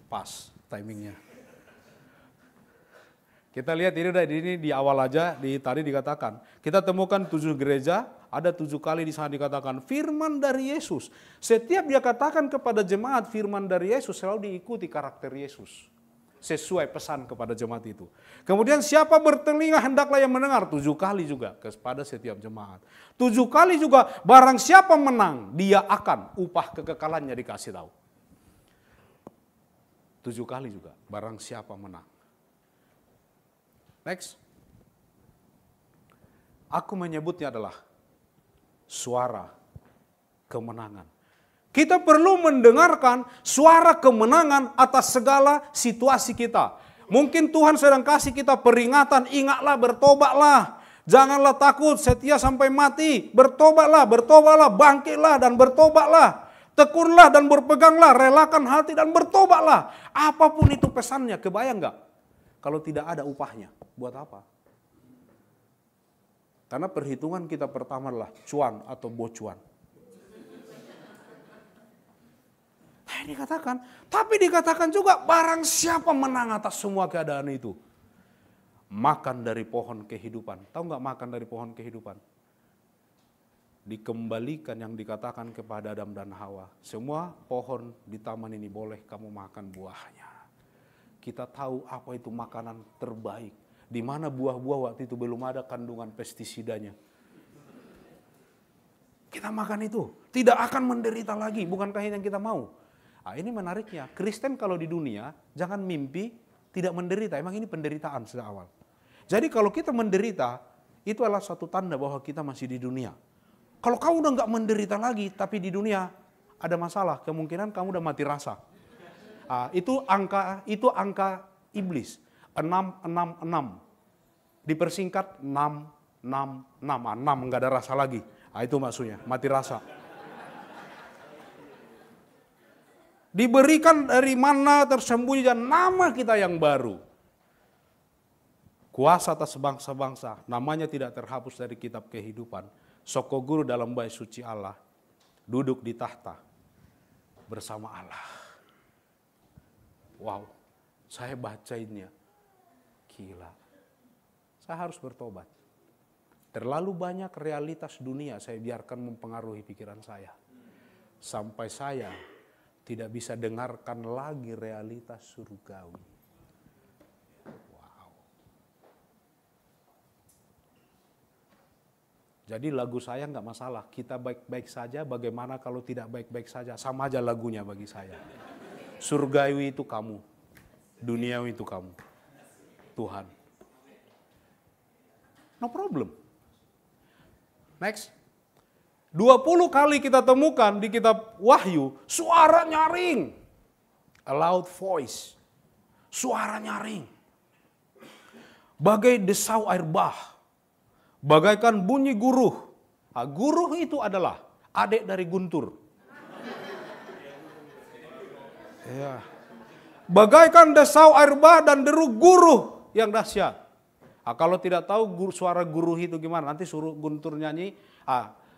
Pas timingnya. Kita lihat ini di awal aja, tadi dikatakan. Kita temukan 7 gereja, ada 7 kali di sana dikatakan firman dari Yesus. Setiap dia katakan kepada jemaat firman dari Yesus selalu diikuti karakter Yesus. Sesuai pesan kepada jemaat itu. Kemudian siapa bertelinga hendaklah yang mendengar 7 kali juga kepada setiap jemaat. 7 kali juga barang siapa menang dia akan upah kekekalannya dikasih tahu. 7 kali juga barang siapa menang. Next. Aku menyebutnya adalah suara kemenangan. Kita perlu mendengarkan suara kemenangan atas segala situasi kita. Mungkin Tuhan sedang kasih kita peringatan, ingatlah, bertobatlah. Janganlah takut, setia sampai mati. Bertobatlah, bangkitlah dan bertobatlah. Tekunlah dan berpeganglah, relakan hati dan bertobatlah. Apapun itu pesannya, kebayang gak? Kalau tidak ada upahnya, buat apa? Karena perhitungan kita pertama adalah cuan atau bocuan. Dikatakan, tapi dikatakan juga barang siapa menang atas semua keadaan itu. Makan dari pohon kehidupan. Tahu nggak makan dari pohon kehidupan? Dikembalikan yang dikatakan kepada Adam dan Hawa. Semua pohon di taman ini boleh kamu makan buahnya. Kita tahu apa itu makanan terbaik. Di mana buah-buah waktu itu belum ada kandungan pestisidanya. Kita makan itu. Tidak akan menderita lagi. Bukankah ini yang kita mau? Nah, ini menariknya, Kristen kalau di dunia jangan mimpi tidak menderita. Emang ini penderitaan sejak awal. Jadi kalau kita menderita, itu adalah suatu tanda bahwa kita masih di dunia. Kalau kamu udah nggak menderita lagi, tapi di dunia ada masalah, kemungkinan kamu udah mati rasa. Nah, itu angka iblis, 666. Dipersingkat 666, 6 nggak ada rasa lagi. Nah, itu maksudnya, mati rasa. Diberikan dari mana tersembunyi dan nama kita yang baru. Kuasa atas bangsa-bangsa, namanya tidak terhapus dari kitab kehidupan. Soko guru dalam bait suci Allah, duduk di tahta bersama Allah. Wow, saya bacainnya, gila. Saya harus bertobat. Terlalu banyak realitas dunia saya biarkan mempengaruhi pikiran saya. Sampai saya tidak bisa dengarkan lagi realitas surgawi. Wow. Jadi lagu saya nggak masalah. Kita baik-baik saja, bagaimana kalau tidak baik-baik saja. Sama aja lagunya bagi saya. Surgawi itu kamu. Duniawi itu kamu. Tuhan. No problem. Next. 20 kali kita temukan di kitab Wahyu, suara nyaring. A loud voice. Suara nyaring. Bagai desau air bah. Bagaikan bunyi guruh. Nah, guruh itu adalah adik dari guntur. Ya. Bagaikan desau air bah dan deru guruh yang dahsyat. Nah, kalau tidak tahu suara guruh itu gimana, nanti suruh guntur nyanyi.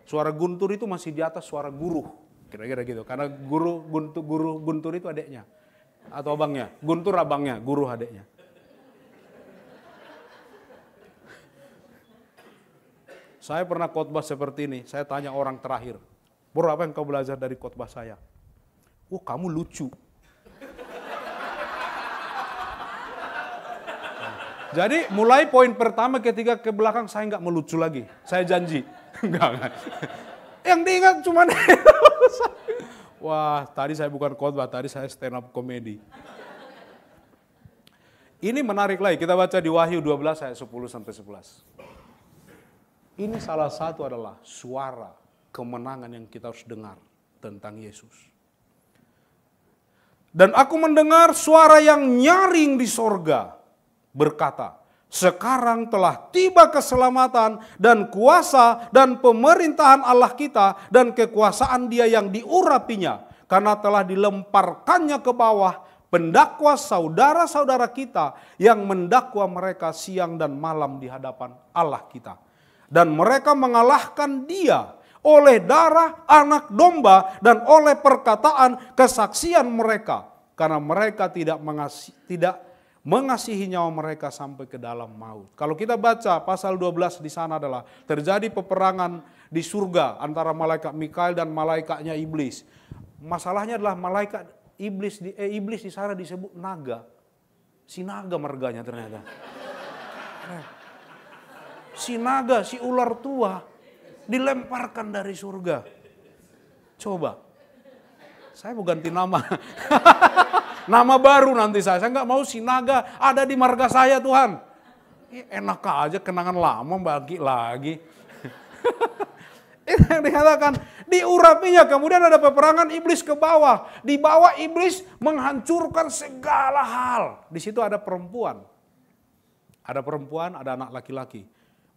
Suara guntur itu masih di atas suara guruh, kira-kira gitu. Karena guru guntur itu adiknya atau abangnya, guntur abangnya, guruh adiknya. Saya pernah khotbah seperti ini. Saya tanya orang terakhir, Bro, apa yang kau belajar dari khotbah saya? Oh, kamu lucu. Jadi mulai poin pertama ketika ke belakang saya nggak melucu lagi, saya janji. Enggak. Yang diingat cuma wah, tadi saya bukan khotbah, tadi saya stand up comedy. Ini menarik lagi, kita baca di Wahyu 12 ayat 10-11. Ini salah satu adalah suara kemenangan yang kita harus dengar tentang Yesus. Dan aku mendengar suara yang nyaring di sorga berkata, sekarang telah tiba keselamatan dan kuasa dan pemerintahan Allah kita dan kekuasaan Dia yang diurapinya, karena telah dilemparkannya ke bawah pendakwa saudara-saudara kita yang mendakwa mereka siang dan malam di hadapan Allah kita. Dan mereka mengalahkan Dia oleh darah anak domba dan oleh perkataan kesaksian mereka, karena mereka tidak mengasihi nyawa mereka sampai ke dalam maut. Kalau kita baca pasal 12 di sana adalah terjadi peperangan di surga antara malaikat Mikael dan malaikatnya iblis. Masalahnya adalah malaikat iblis di sana disebut naga. Si naga marganya ternyata. Si naga, si ular tua dilemparkan dari surga. Coba, saya mau ganti nama. Nama baru nanti saya nggak mau si naga ada di marga saya Tuhan. Enak aja kenangan lama bagi lagi. Itu yang dikatakan diurapinya, kemudian ada peperangan iblis ke bawah. Di bawah iblis menghancurkan segala hal. Di situ ada perempuan. Ada perempuan, ada anak laki-laki.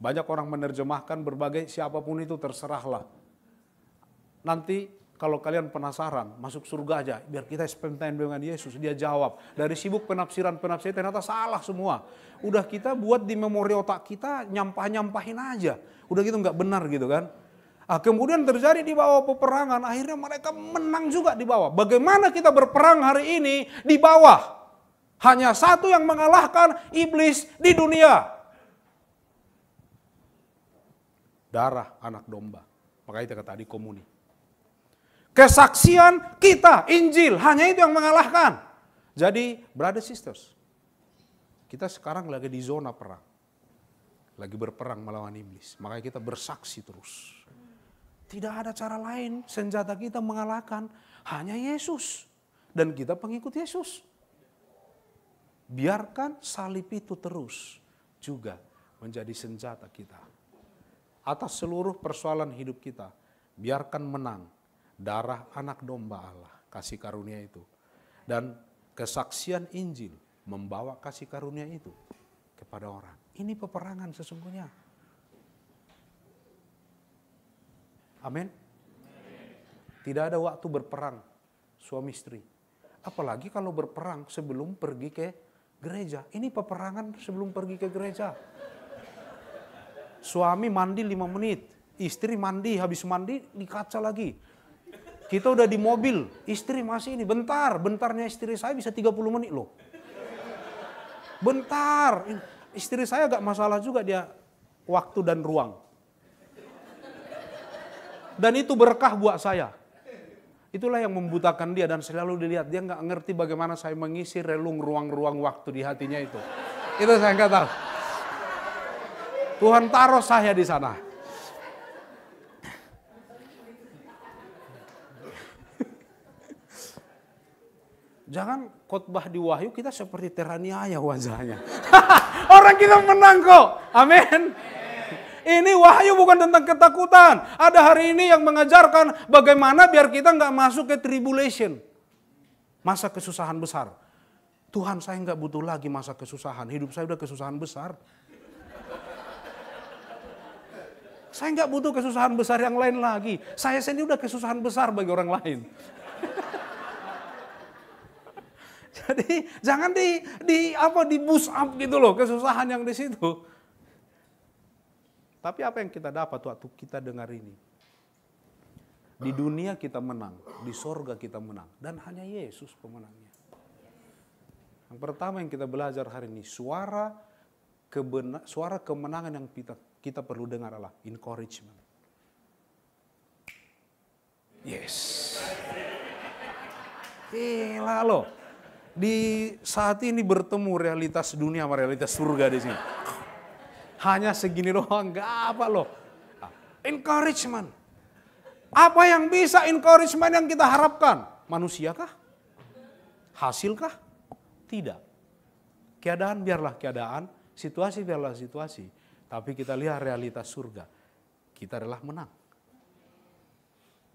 Banyak orang menerjemahkan berbagai siapapun itu terserahlah. Nanti kalau kalian penasaran, masuk surga aja, biar kita spend time dengan Yesus. Dia jawab, dari sibuk penafsiran ternyata salah semua. Udah kita buat di memori otak kita, nyampahin aja. Udah gitu nggak benar gitu kan. Kemudian terjadi di bawah peperangan, akhirnya mereka menang juga di bawah. Bagaimana kita berperang hari ini di bawah? Hanya satu yang mengalahkan iblis di dunia. Darah anak domba. Makanya kita tadi komuni. Kesaksian kita, Injil, hanya itu yang mengalahkan. Jadi, brothers sisters, kita sekarang lagi di zona perang. Lagi berperang melawan iblis. Makanya kita bersaksi terus. Tidak ada cara lain senjata kita mengalahkan, hanya Yesus. Dan kita pengikut Yesus. Biarkan salib itu terus juga menjadi senjata kita. Atas seluruh persoalan hidup kita, biarkan menang darah anak domba Allah, kasih karunia itu. Dan kesaksian Injil membawa kasih karunia itu kepada orang. Ini peperangan sesungguhnya. Amin. Tidak ada waktu berperang suami istri. Apalagi kalau berperang sebelum pergi ke gereja. Ini peperangan sebelum pergi ke gereja. Suami mandi 5 menit. Istri mandi, habis mandi di kaca lagi. Kita udah di mobil, istri masih ini. Bentarnya istri saya bisa 30 menit loh. Bentar. Istri saya agak masalah juga dia waktu dan ruang. Dan itu berkah buat saya. Itulah yang membutakan dia dan selalu dilihat. Dia nggak ngerti bagaimana saya mengisi relung ruang-ruang waktu di hatinya itu. Itu saya nggak tahu. Tuhan taruh saya di sana. Jangan khotbah di Wahyu kita seperti teraniaya wajahnya. Orang kita menang kok. Amin. Ini Wahyu bukan tentang ketakutan. Ada hari ini yang mengajarkan bagaimana biar kita nggak masuk ke tribulation. Masa kesusahan besar. Tuhan, saya nggak butuh lagi masa kesusahan. Hidup saya udah kesusahan besar. Saya nggak butuh kesusahan besar yang lain lagi. Saya sendiri udah kesusahan besar bagi orang lain. Jadi jangan di boost up gitu loh kesusahan yang di situ. Tapi apa yang kita dapat waktu kita dengar ini? Di dunia kita menang, di sorga kita menang, dan hanya Yesus pemenangnya. Yang pertama yang kita belajar hari ini, suara kemenangan yang kita perlu dengar adalah encouragement. Yes. Gila loh. Di saat ini bertemu realitas dunia sama realitas surga di sini. Hanya segini doang, enggak apa loh. Encouragement. Apa yang bisa encouragement yang kita harapkan? Manusia kah? Hasil kah? Tidak. Keadaan biarlah keadaan, situasi biarlah situasi. Tapi kita lihat realitas surga. Kita adalah menang.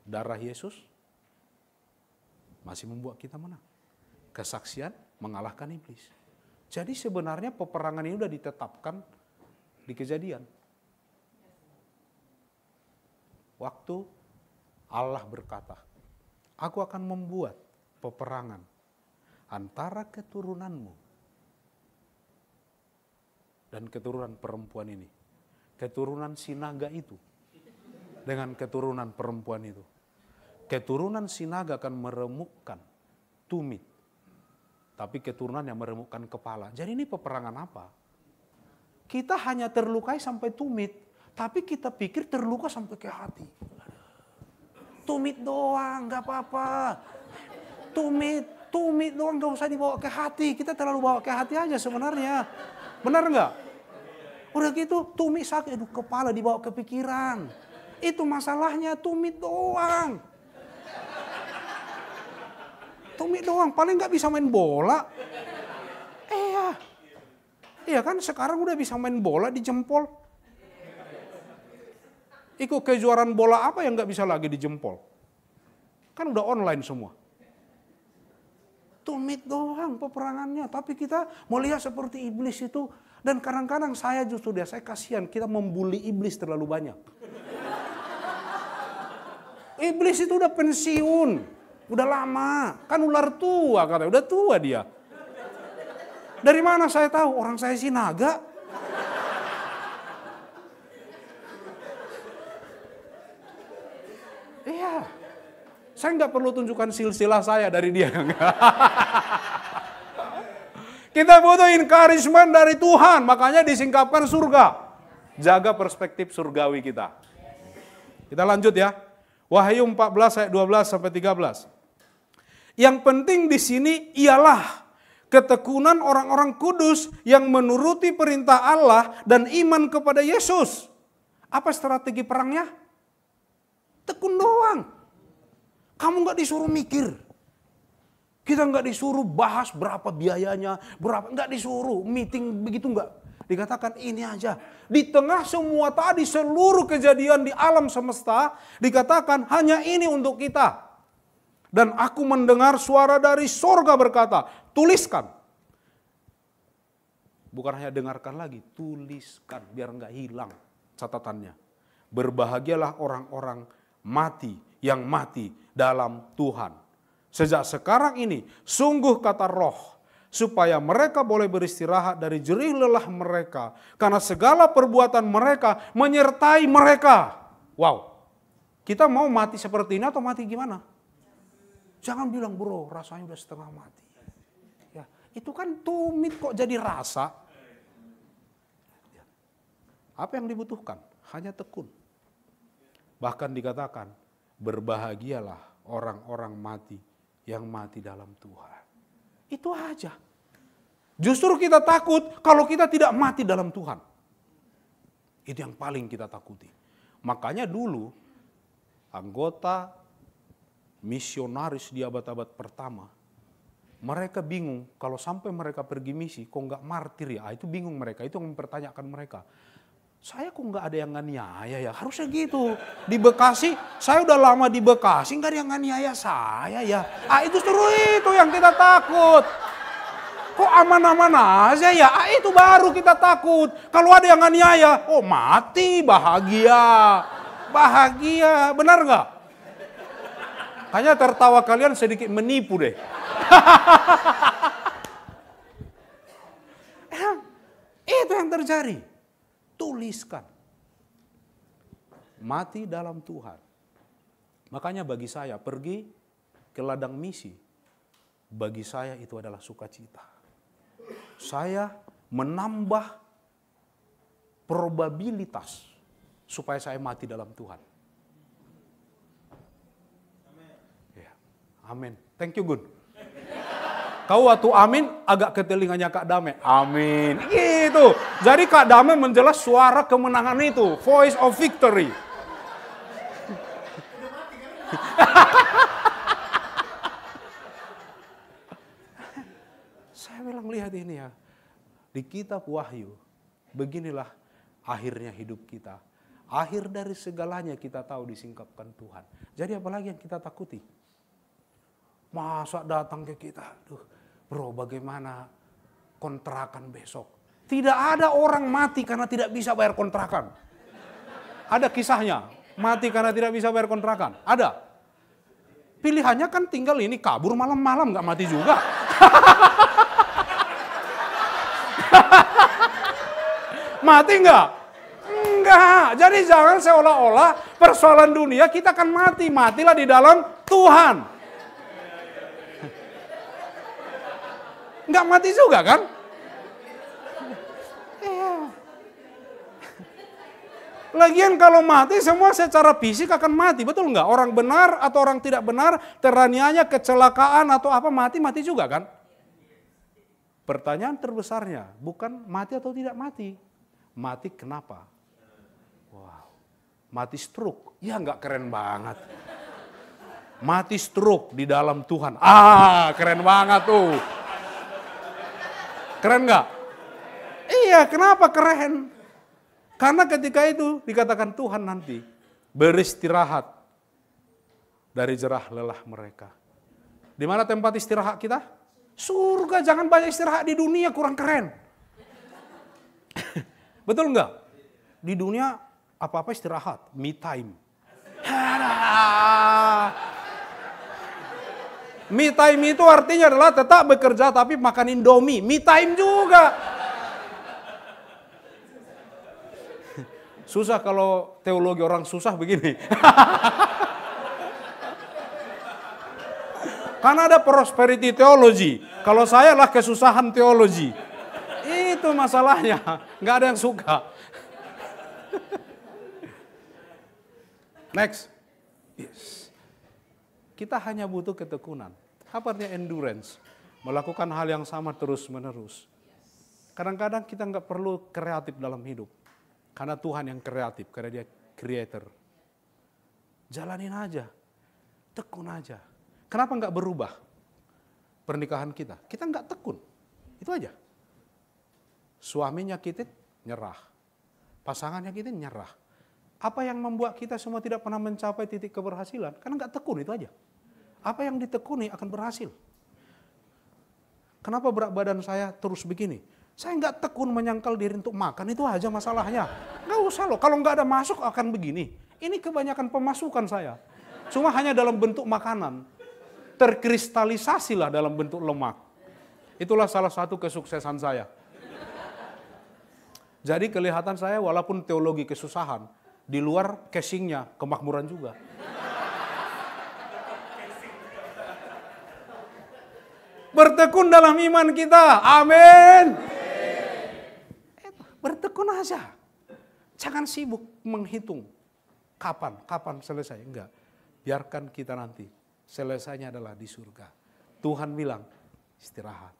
Darah Yesus masih membuat kita menang. Kesaksian mengalahkan iblis. Jadi sebenarnya peperangan ini sudah ditetapkan di Kejadian. Waktu Allah berkata, aku akan membuat peperangan antara keturunanmu dan keturunan perempuan ini. Keturunan si naga itu dengan keturunan perempuan itu. Keturunan si naga akan meremukkan tumit tapi keturunan yang meremukkan kepala. Jadi ini peperangan apa? Kita hanya terlukai sampai tumit, tapi kita pikir terluka sampai ke hati. Tumit doang, gak apa-apa. Tumit doang, gak usah dibawa ke hati. Kita terlalu bawa ke hati aja sebenarnya. Benar gak? Udah gitu tumit sakit, aduh kepala dibawa ke pikiran. Itu masalahnya, tumit doang. Tumit doang, paling gak bisa main bola. Iya kan, sekarang udah bisa main bola di jempol. Ikut kejuaraan bola apa yang gak bisa lagi di jempol? Kan udah online semua. Tumit doang peperangannya, tapi kita mau lihat seperti iblis itu. Dan kadang-kadang saya kasihan, kita membuli iblis terlalu banyak. Iblis itu udah pensiun, udah lama, kan ular tua katanya, udah tua dia. Dari mana saya tahu? Orang saya sih naga. Iya. Saya nggak perlu tunjukkan silsilah saya dari dia. Kita butuh encouragement dari Tuhan, makanya disingkapkan surga. Jaga perspektif surgawi kita. Kita lanjut ya. Wahyu 14 ayat 12 sampai 13. Yang penting di sini ialah ketekunan orang-orang kudus yang menuruti perintah Allah dan iman kepada Yesus. Apa strategi perangnya? Tekun doang. Kamu gak disuruh mikir. Kita gak disuruh bahas berapa biayanya, berapa, gak disuruh meeting begitu gak. Dikatakan ini aja. Di tengah semua tadi seluruh kejadian di alam semesta, dikatakan hanya ini untuk kita. Dan aku mendengar suara dari sorga berkata, tuliskan. Bukan hanya dengarkan lagi, tuliskan biar enggak hilang catatannya. Berbahagialah orang-orang mati yang mati dalam Tuhan. Sejak sekarang ini, sungguh kata Roh, supaya mereka boleh beristirahat dari jerih lelah mereka. Karena segala perbuatan mereka menyertai mereka. Wow, kita mau mati seperti ini atau mati gimana? Jangan bilang bro, rasanya udah setengah mati. Ya, itu kan tumit kok jadi rasa. Apa yang dibutuhkan? Hanya tekun. Bahkan dikatakan, berbahagialah orang-orang mati yang mati dalam Tuhan. Itu aja. Justru kita takut kalau kita tidak mati dalam Tuhan. Itu yang paling kita takuti. Makanya dulu anggota misionaris di abad-abad pertama, mereka bingung kalau sampai mereka pergi misi, kok nggak martir ya? Itu bingung mereka, itu yang mempertanyakan mereka. Saya kok nggak ada yang nganiaya ya? Harusnya gitu. Di Bekasi, saya udah lama di Bekasi, nggak ada yang nganiaya saya ya. Itu seru itu yang kita takut. Kok aman-aman aja ya? Itu baru kita takut. Kalau ada yang nganiaya, oh mati, bahagia. Bahagia, benar nggak? Hanya tertawa kalian sedikit menipu deh. Itu yang terjadi. Tuliskan. Mati dalam Tuhan. Makanya bagi saya pergi ke ladang misi. Bagi saya itu adalah sukacita. Saya menambah probabilitas supaya saya mati dalam Tuhan. Amin. Thank you Gun. Kau waktu amin agak ke telinganya Kak Dame. Amin. Gitu. Jadi Kak Dame menjelas suara kemenangan itu. Voice of victory. Saya bilang lihat ini ya. Di kitab Wahyu. Beginilah akhirnya hidup kita. Akhir dari segalanya kita tahu disingkapkan Tuhan. Jadi apalagi yang kita takuti? Masa datang ke kita, aduh bro bagaimana kontrakan besok. Tidak ada orang mati karena tidak bisa bayar kontrakan. Ada kisahnya, mati karena tidak bisa bayar kontrakan. Ada. Pilihannya kan tinggal ini kabur malam-malam gak mati juga. Mati enggak? Enggak. Jadi jangan seolah-olah persoalan dunia kita akan mati. Matilah di dalam Tuhan. Nggak mati juga kan? Iya. Lagian kalau mati semua secara fisik akan mati, betul nggak? Orang benar atau orang tidak benar, teraniaya, kecelakaan atau apa mati juga kan? Pertanyaan terbesarnya bukan mati atau tidak mati. Mati kenapa? Wow, mati stroke. Ya nggak keren banget. Mati stroke di dalam Tuhan. Keren banget tuh. Keren nggak? Iya, kenapa keren? Karena ketika itu dikatakan Tuhan nanti beristirahat dari jerah lelah mereka. Di mana tempat istirahat kita? Surga, jangan banyak istirahat di dunia, kurang keren. Betul enggak? Di dunia apa-apa istirahat, me time. Me time itu artinya adalah tetap bekerja tapi makan Indomie, me time juga. Susah kalau teologi orang susah begini. Karena ada prosperity teologi. Kalau saya lah kesusahan teologi. Itu masalahnya. Nggak ada yang suka. Next. Yes. Kita hanya butuh ketekunan. Apa artinya endurance? Melakukan hal yang sama terus menerus. Kadang-kadang kita nggak perlu kreatif dalam hidup. Karena Tuhan yang kreatif. Karena dia creator. Jalanin aja. Tekun aja. Kenapa nggak berubah pernikahan kita? Kita nggak tekun, itu aja. Suaminya kita nyerah, pasangannya kita nyerah. Apa yang membuat kita semua tidak pernah mencapai titik keberhasilan? Karena nggak tekun, itu aja. Apa yang ditekuni akan berhasil. Kenapa berat badan saya terus begini? Saya nggak tekun menyangkal diri untuk makan, itu aja masalahnya. Nggak usah loh, kalau nggak ada masuk akan begini. Ini kebanyakan pemasukan saya. Cuma hanya dalam bentuk makanan. Terkristalisasilah dalam bentuk lemak. Itulah salah satu kesuksesan saya. Jadi kelihatan saya walaupun teologi kesusahan, di luar casingnya kemakmuran juga. Bertekun dalam iman kita, amin. Bertekun aja. Jangan sibuk menghitung kapan selesai, enggak. Biarkan kita nanti. Selesainya adalah di surga. Tuhan bilang, istirahat.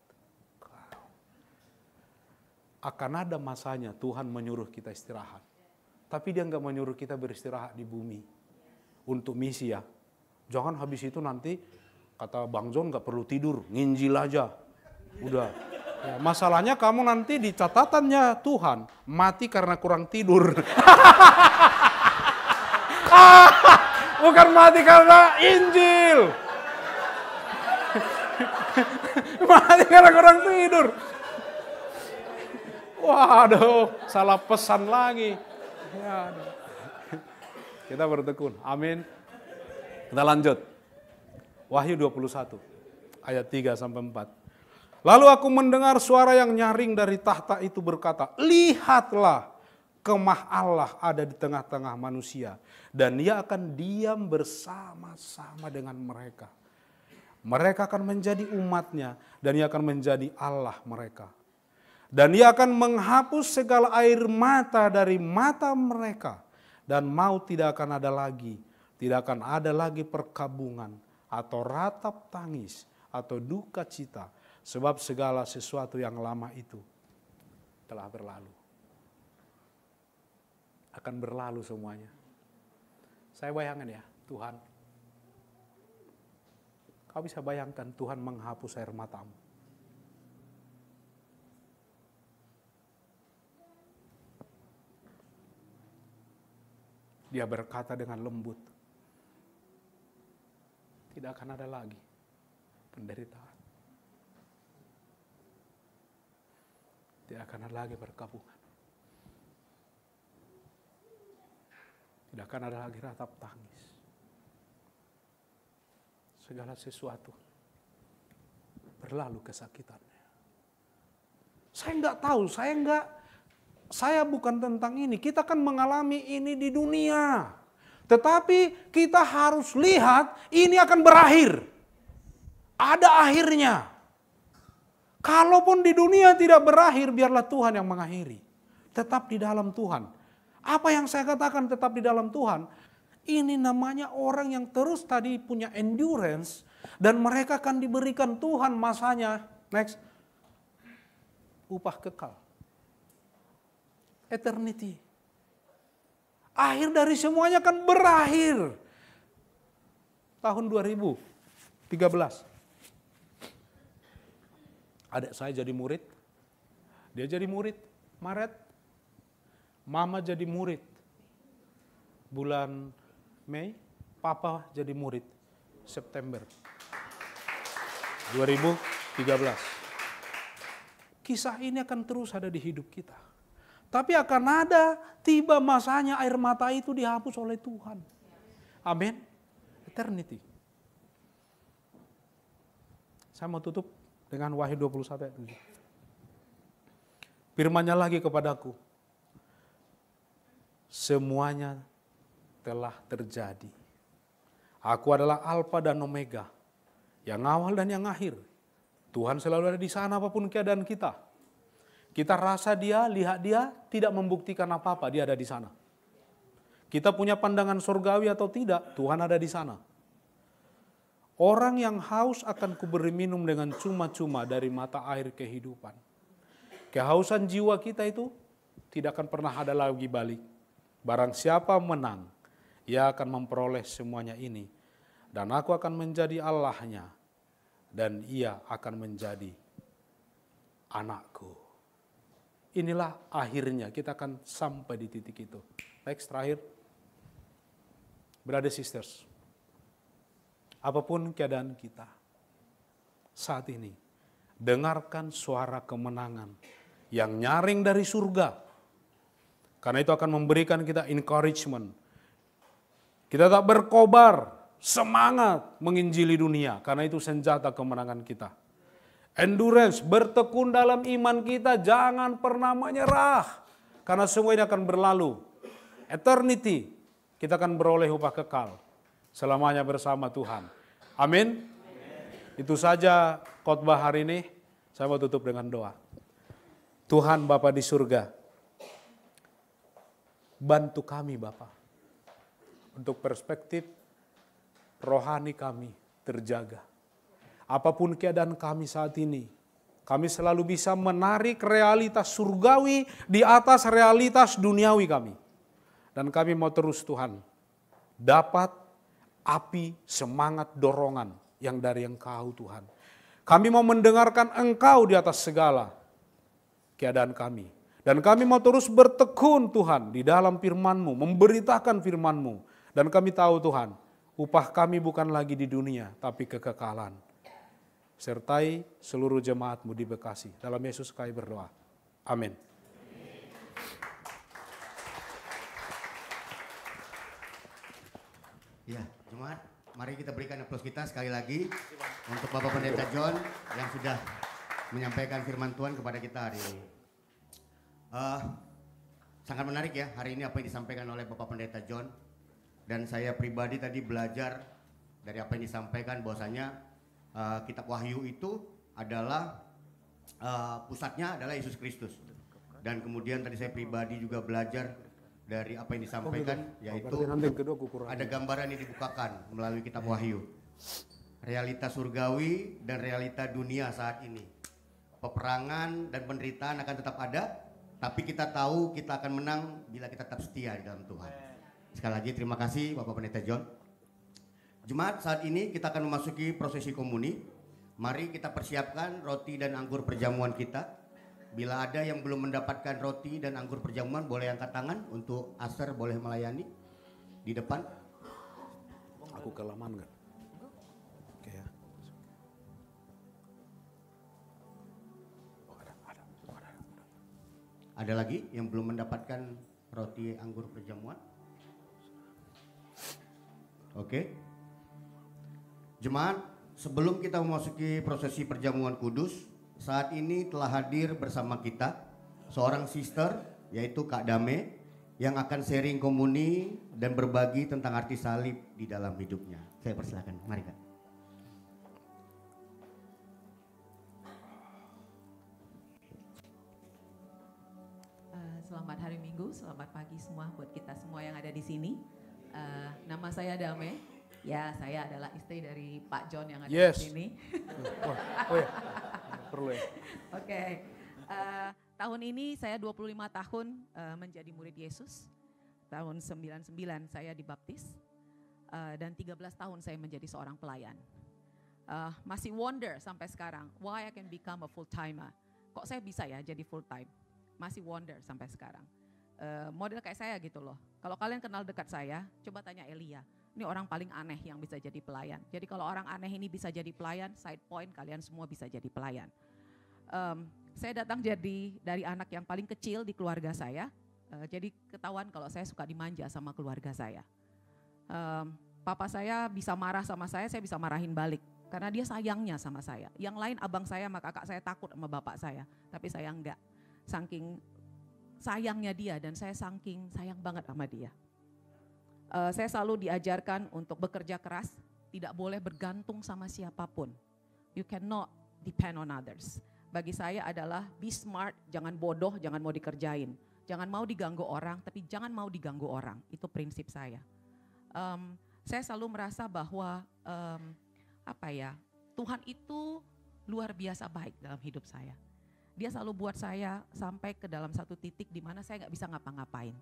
Akan ada masanya Tuhan menyuruh kita istirahat. Tapi dia nggak menyuruh kita beristirahat di bumi. Untuk misi ya. Jangan habis itu nanti, kata Bang John nggak perlu tidur, nginjil aja. Udah. Ya, masalahnya kamu nanti di catatannya Tuhan, mati karena kurang tidur. Bukan mati karena Injil. Mati karena kurang tidur. Waduh, salah pesan lagi. Waduh. Kita bertekun, amin. Kita lanjut. Wahyu 21, ayat 3-4. Lalu aku mendengar suara yang nyaring dari tahta itu berkata, lihatlah, kemah Allah ada di tengah-tengah manusia. Dan dia akan diam bersama-sama dengan mereka. Mereka akan menjadi umatnya dan dia akan menjadi Allah mereka. Dan dia akan menghapus segala air mata dari mata mereka. Dan maut tidak akan ada lagi. Tidak akan ada lagi perkabungan atau ratap tangis atau duka cita. Sebab segala sesuatu yang lama itu telah berlalu. Akan berlalu semuanya. Saya bayangkan ya, Tuhan. Kau bisa bayangkan Tuhan menghapus air matamu. Dia berkata dengan lembut. Tidak akan ada lagi penderitaan. Tidak akan ada lagi perkabungan. Tidak akan ada lagi ratap tangis. Segala sesuatu berlalu kesakitannya. Saya nggak tahu, saya bukan tentang ini. Kita kan mengalami ini di dunia. Tetapi kita harus lihat ini akan berakhir. Ada akhirnya. Kalaupun di dunia tidak berakhir, biarlah Tuhan yang mengakhiri. Tetap di dalam Tuhan. Apa yang saya katakan tetap di dalam Tuhan, ini namanya orang yang terus tadi punya endurance, dan mereka akan diberikan Tuhan masanya, next, upah kekal. Eternity. Akhir dari semuanya kan berakhir. Tahun 2013. Adik saya jadi murid. Dia jadi murid Maret. Mama jadi murid bulan Mei. Papa jadi murid September 2013. Kisah ini akan terus ada di hidup kita. Tapi akan ada tiba masanya air mata itu dihapus oleh Tuhan. Amin. Eternity. Saya mau tutup dengan Wahyu 21 ayat 7. Firman-Nya lagi kepadaku. Semuanya telah terjadi. Aku adalah Alfa dan Omega. Yang awal dan yang akhir. Tuhan selalu ada di sana apapun keadaan kita. Kita rasa Dia, lihat Dia, tidak membuktikan apa-apa, Dia ada di sana. Kita punya pandangan surgawi atau tidak, Tuhan ada di sana. Orang yang haus akan kuberi minum dengan cuma-cuma dari mata air kehidupan. Kehausan jiwa kita itu tidak akan pernah ada lagi balik. Barang siapa menang, ia akan memperoleh semuanya ini. Dan aku akan menjadi Allahnya, dan ia akan menjadi anakku. Inilah akhirnya, kita akan sampai di titik itu. Next, terakhir. Brothers sisters, apapun keadaan kita saat ini, dengarkan suara kemenangan yang nyaring dari surga. Karena itu akan memberikan kita encouragement. Kita tak berkobar, semangat menginjili dunia. Karena itu senjata kemenangan kita. Endurance, bertekun dalam iman kita, jangan pernah menyerah. Karena semua ini akan berlalu. Eternity, kita akan beroleh upah kekal. Selamanya bersama Tuhan. Amin. Itu saja khotbah hari ini. Saya mau tutup dengan doa. Tuhan Bapa di surga, bantu kami Bapa, untuk perspektif rohani kami terjaga. Apapun keadaan kami saat ini, kami selalu bisa menarik realitas surgawi di atas realitas duniawi kami. Dan kami mau terus Tuhan, dapat api semangat dorongan yang dari Engkau Tuhan. Kami mau mendengarkan Engkau di atas segala keadaan kami. Dan kami mau terus bertekun Tuhan di dalam firman-Mu, memberitakan firman-Mu. Dan kami tahu Tuhan, upah kami bukan lagi di dunia, tapi kekekalan. Sertai seluruh jemaat-Mu di Bekasi. Dalam Yesus kami berdoa. Amin. Ya, jemaat, mari kita berikan aplaus kita sekali lagi untuk Bapak Pendeta John yang sudah menyampaikan firman Tuhan kepada kita hari ini. Sangat menarik ya hari ini apa yang disampaikan oleh Bapak Pendeta John. Dan saya pribadi tadi belajar dari apa yang disampaikan bahwasanya kitab Wahyu itu adalah pusatnya adalah Yesus Kristus. Dan kemudian tadi saya pribadi juga belajar dari apa yang disampaikan, yaitu ada gambaran yang dibukakan melalui kitab Wahyu. Realita surgawi dan realita dunia saat ini. Peperangan dan penderitaan akan tetap ada, tapi kita tahu kita akan menang bila kita tetap setia di dalam Tuhan. Sekali lagi terima kasih Bapak Pendeta John. Jemaat, saat ini kita akan memasuki prosesi komuni. Mari kita persiapkan roti dan anggur perjamuan kita. Bila ada yang belum mendapatkan roti dan anggur perjamuan, boleh angkat tangan. Untuk Aser boleh melayani di depan. Aku kelamaan nggak? Oke ya. Ada lagi yang belum mendapatkan roti anggur perjamuan? Oke. Jemaat, sebelum kita memasuki prosesi perjamuan kudus, saat ini telah hadir bersama kita seorang sister, yaitu Kak Dame, yang akan sharing komuni dan berbagi tentang arti salib di dalam hidupnya. Saya persilakan, mari Kak. selamat hari Minggu, selamat pagi semua buat kita semua yang ada di sini. Nama saya Dame, ya saya adalah istri dari Pak John yang ada di sini. Ya. Perlu ya. Oke, tahun ini saya 25 tahun menjadi murid Yesus. Tahun 99 saya dibaptis dan 13 tahun saya menjadi seorang pelayan. Masih wonder sampai sekarang, why I can become a full timer. Kok saya bisa ya jadi full time? Masih wonder sampai sekarang. Model kayak saya gitu loh. Kalau kalian kenal dekat saya, coba tanya Elia. Ini orang paling aneh yang bisa jadi pelayan. Jadi kalau orang aneh ini bisa jadi pelayan, side point kalian semua bisa jadi pelayan. Saya datang jadi dari anak yang paling kecil di keluarga saya. Jadi ketahuan kalau saya suka dimanja sama keluarga saya. Papa saya bisa marah sama saya bisa marahin balik. Karena dia sayangnya sama saya. Yang lain abang saya sama kakak saya takut sama bapak saya. Tapi saya enggak. Saking sayangnya dia dan saya saking sayang banget sama dia. Saya selalu diajarkan untuk bekerja keras, tidak boleh bergantung sama siapapun. You cannot depend on others. Bagi saya adalah be smart, jangan bodoh, jangan mau dikerjain. Jangan mau diganggu orang, tapi jangan mau diganggu orang. Itu prinsip saya. Saya selalu merasa bahwa Tuhan itu luar biasa baik dalam hidup saya. Dia selalu buat saya sampai ke dalam satu titik di mana saya nggak bisa ngapa-ngapain.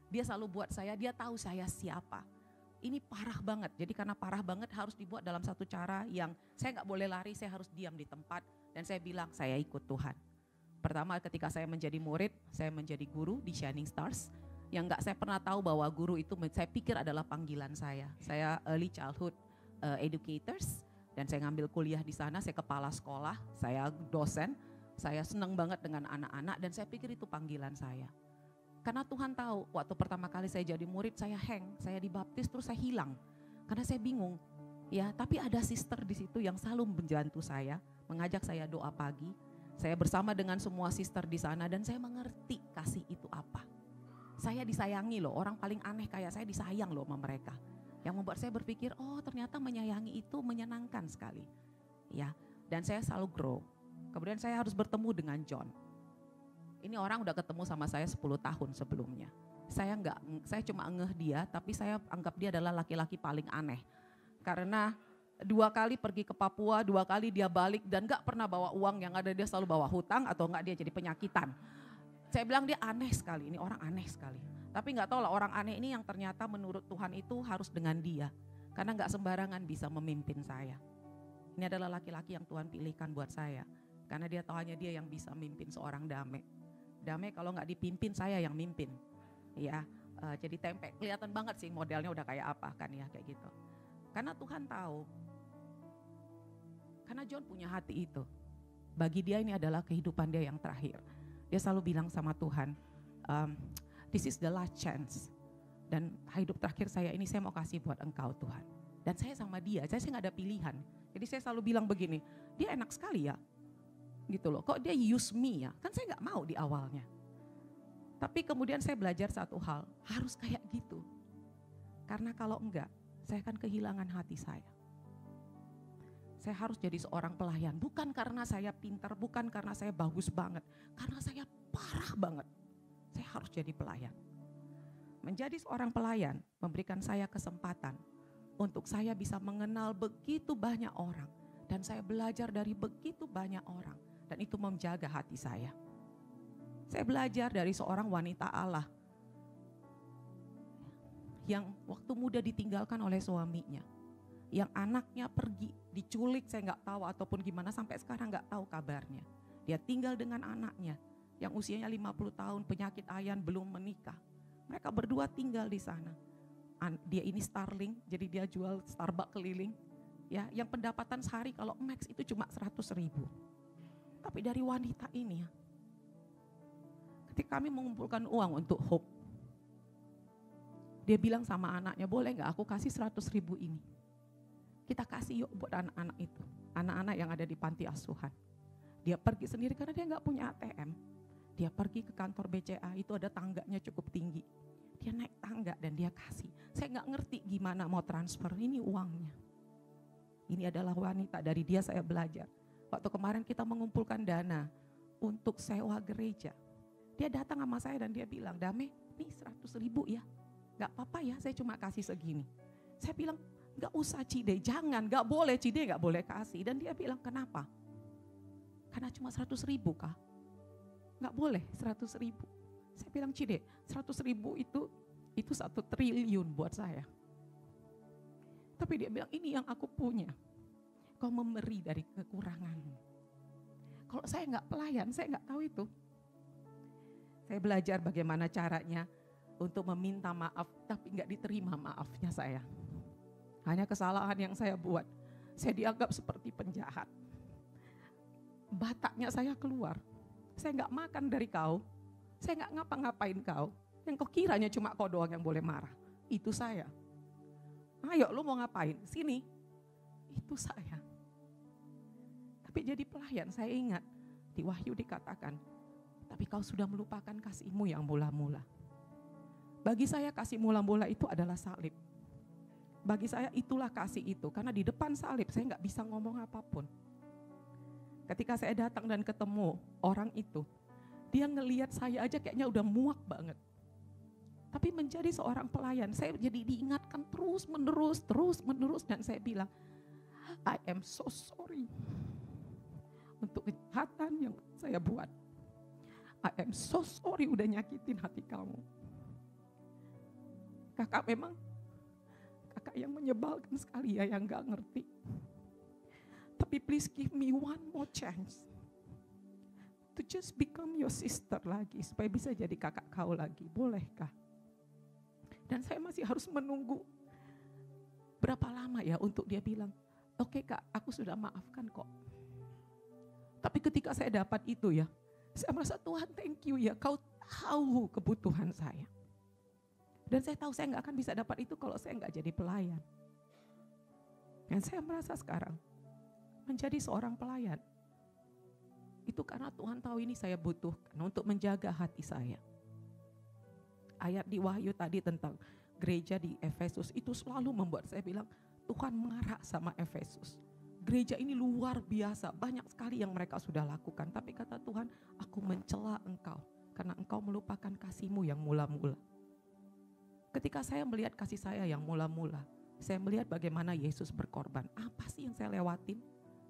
Dia selalu buat saya, dia tahu saya siapa. Ini parah banget, jadi karena parah banget harus dibuat dalam satu cara yang saya nggak boleh lari, saya harus diam di tempat. Dan saya bilang, saya ikut Tuhan. Pertama ketika saya menjadi murid, saya menjadi guru di Shining Stars. Yang nggak saya pernah tahu bahwa guru itu saya pikir adalah panggilan saya. Saya early childhood educators dan saya ngambil kuliah di sana, saya kepala sekolah, saya dosen. Saya senang banget dengan anak-anak dan saya pikir itu panggilan saya. Karena Tuhan tahu waktu pertama kali saya jadi murid saya saya dibaptis terus saya hilang. Karena saya bingung. Ya, tapi ada sister di situ yang selalu membantu saya, mengajak saya doa pagi. Saya bersama dengan semua sister di sana dan saya mengerti kasih itu apa. Saya disayangi loh, orang paling aneh kayak saya disayang loh sama mereka. Yang membuat saya berpikir, oh ternyata menyayangi itu menyenangkan sekali. Ya, dan saya selalu grow. Kemudian saya harus bertemu dengan John. Ini orang udah ketemu sama saya 10 tahun sebelumnya. Saya cuma ngeh dia, tapi saya anggap dia adalah laki-laki paling aneh. Karena 2 kali pergi ke Papua, 2 kali dia balik dan gak pernah bawa uang, yang ada dia selalu bawa hutang atau enggak dia jadi penyakitan. Saya bilang dia aneh sekali, ini orang aneh sekali. Tapi gak tahu lah orang aneh ini yang ternyata menurut Tuhan itu harus dengan dia. Karena gak sembarangan bisa memimpin saya. Ini adalah laki-laki yang Tuhan pilihkan buat saya. Karena dia tahu hanya dia yang bisa mimpin seorang Dame. Dame kalau nggak dipimpin saya yang mimpin. Ya, jadi tempe. Kelihatan banget sih modelnya udah kayak apa kan ya kayak gitu. Karena Tuhan tahu. Karena John punya hati itu. Bagi dia ini adalah kehidupan dia yang terakhir. Dia selalu bilang sama Tuhan, this is the last chance. Dan hidup terakhir saya ini saya mau kasih buat Engkau Tuhan. Dan saya sama dia, saya nggak ada pilihan. Jadi saya selalu bilang begini, dia enak sekali ya. Gitu loh, kok dia use me ya, kan saya gak mau di awalnya. Tapi kemudian saya belajar satu hal, harus kayak gitu. Karena kalau enggak, saya akan kehilangan hati saya. Saya harus jadi seorang pelayan, bukan karena saya pintar, bukan karena saya bagus banget. Karena saya parah banget, saya harus jadi pelayan. Menjadi seorang pelayan memberikan saya kesempatan untuk saya bisa mengenal begitu banyak orang. Dan saya belajar dari begitu banyak orang. Dan itu menjaga hati saya. Saya belajar dari seorang wanita Allah yang waktu muda ditinggalkan oleh suaminya. Yang anaknya pergi, diculik saya gak tahu ataupun gimana sampai sekarang gak tahu kabarnya. Dia tinggal dengan anaknya yang usianya 50 tahun, penyakit ayan, belum menikah. Mereka berdua tinggal di sana. Dia ini Starling, jadi dia jual Starbucks keliling. Ya, yang pendapatan sehari kalau max itu cuma 100.000. Tapi dari wanita ini ya, ketika kami mengumpulkan uang untuk Hope, dia bilang sama anaknya, boleh gak aku kasih 100.000 ini? Kita kasih yuk buat anak-anak itu, anak-anak yang ada di panti asuhan. Dia pergi sendiri karena dia gak punya ATM. Dia pergi ke kantor BCA, itu ada tangganya cukup tinggi. Dia naik tangga dan dia kasih. Saya gak ngerti gimana mau transfer, ini uangnya. Ini adalah wanita, dari dia saya belajar. Waktu kemarin kita mengumpulkan dana untuk sewa gereja. Dia datang sama saya dan dia bilang, Dame, ini 100.000 ya. Gak apa-apa ya, saya cuma kasih segini. Saya bilang, gak usah Cide, jangan, gak boleh Cide, gak boleh kasih. Dan dia bilang, kenapa? Karena cuma 100.000 kah? Gak boleh 100.000. Saya bilang, Cide, 100.000 itu 1 triliun buat saya. Tapi dia bilang, ini yang aku punya. Kau memberi dari kekuranganmu. Kalau saya nggak pelayan, saya nggak tahu itu. Saya belajar bagaimana caranya untuk meminta maaf, tapi nggak diterima maafnya saya. Hanya kesalahan yang saya buat. Saya dianggap seperti penjahat. Bataknya saya keluar. Saya nggak makan dari kau. Saya nggak ngapa-ngapain kau. Yang kau kiranya cuma kau doang yang boleh marah. Itu saya. Ayo lu mau ngapain? Sini. Itu saya. Tapi jadi pelayan saya ingat. Di Wahyu dikatakan. Tapi kau sudah melupakan kasihmu yang mula-mula. Bagi saya kasih mula-mula itu adalah salib. Bagi saya itulah kasih itu. Karena di depan salib saya gak bisa ngomong apapun. Ketika saya datang dan ketemu orang itu. Dia ngelihat saya aja kayaknya udah muak banget. Tapi menjadi seorang pelayan, saya jadi diingatkan terus menerus. Dan saya bilang, I am so sorry untuk kejahatan yang saya buat. I am so sorry udah nyakitin hati kamu. Kakak memang, kakak yang menyebalkan sekali ya, yang gak ngerti. Tapi please give me one more chance. To just become your sister lagi, supaya bisa jadi kakak kau lagi, bolehkah? Dan saya masih harus menunggu berapa lama ya untuk dia bilang, oke kak, aku sudah maafkan kok. Tapi ketika saya dapat itu ya, saya merasa Tuhan thank you ya, kau tahu kebutuhan saya. Dan saya tahu saya gak akan bisa dapat itu kalau saya gak jadi pelayan. Dan saya merasa sekarang menjadi seorang pelayan. Itu karena Tuhan tahu ini saya butuhkan untuk menjaga hati saya. Ayat di Wahyu tadi tentang gereja di Efesus itu selalu membuat saya bilang, Tuhan marah sama Efesus. Gereja ini luar biasa, banyak sekali yang mereka sudah lakukan. Tapi kata Tuhan, aku mencela engkau karena engkau melupakan kasihmu yang mula-mula. Ketika saya melihat kasih saya yang mula-mula, saya melihat bagaimana Yesus berkorban. Apa sih yang saya lewatin?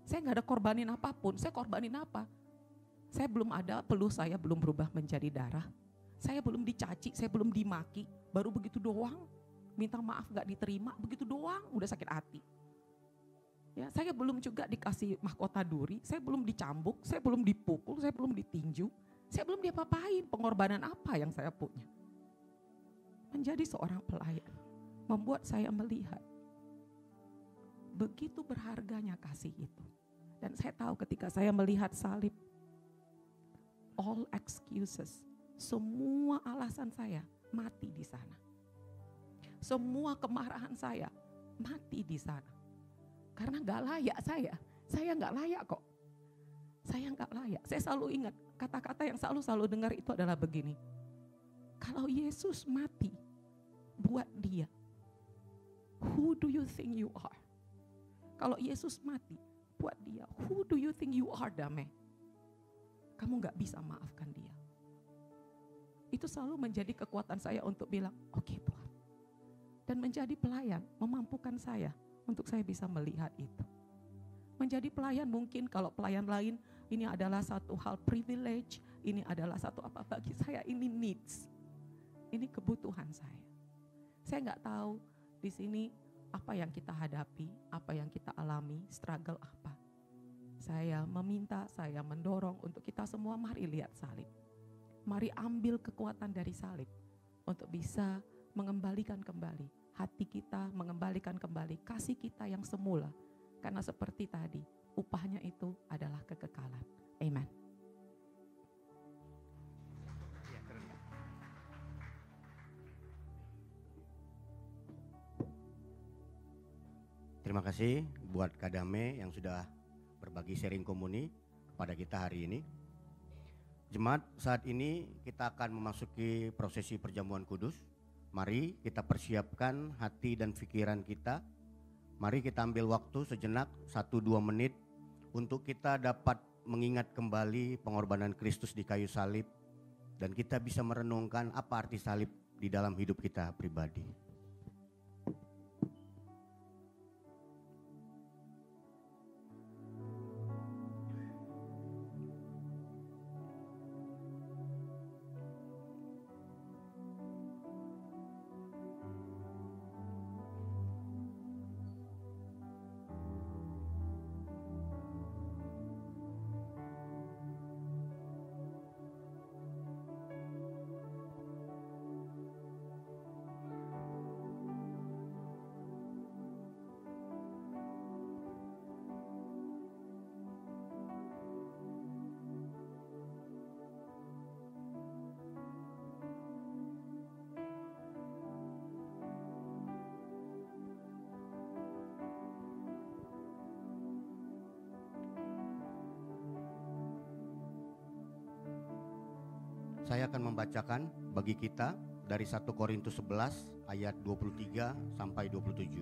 Saya gak ada korbanin apapun, saya korbanin apa? Saya belum ada, peluh saya belum berubah menjadi darah. Saya belum dicaci, saya belum dimaki, baru begitu doang, minta maaf gak diterima, begitu doang udah sakit hati. Ya, saya belum juga dikasih mahkota duri, saya belum dicambuk, saya belum dipukul, saya belum ditinju, saya belum diapa-apain, pengorbanan apa yang saya punya. Menjadi seorang pelayan, membuat saya melihat begitu berharganya kasih itu. Dan saya tahu ketika saya melihat salib, all excuses, semua alasan saya mati di sana. Semua kemarahan saya mati di sana. Karena gak layak saya gak layak kok. Saya gak layak. Saya selalu ingat kata-kata yang selalu dengar itu adalah begini. Kalau Yesus mati buat dia, who do you think you are? Kalau Yesus mati buat dia, who do you think you are, Dame? Kamu gak bisa maafkan dia. Itu selalu menjadi kekuatan saya untuk bilang, oke Tuhan. Dan menjadi pelayan memampukan saya untuk saya bisa melihat itu. Menjadi pelayan mungkin kalau pelayan lain ini adalah satu hal privilege, ini adalah satu apa, bagi saya ini needs. Ini kebutuhan saya. Saya nggak tahu di sini apa yang kita hadapi, apa yang kita alami, struggle apa. Saya meminta, saya mendorong untuk kita semua mari lihat salib. Mari ambil kekuatan dari salib untuk bisa mengembalikan kembali hati kita, mengembalikan kembali kasih kita yang semula. Karena seperti tadi, upahnya itu adalah kekekalan. Amen. Terima kasih buat Kak Dame yang sudah berbagi sharing komuni kepada kita hari ini. Jemaat, saat ini kita akan memasuki prosesi perjamuan kudus. Mari kita persiapkan hati dan pikiran kita. Mari kita ambil waktu sejenak 1-2 menit untuk kita dapat mengingat kembali pengorbanan Kristus di kayu salib. dan kita bisa merenungkan apa arti salib di dalam hidup kita pribadi. Saya akan membacakan bagi kita dari 1 Korintus 11 ayat 23 sampai 27.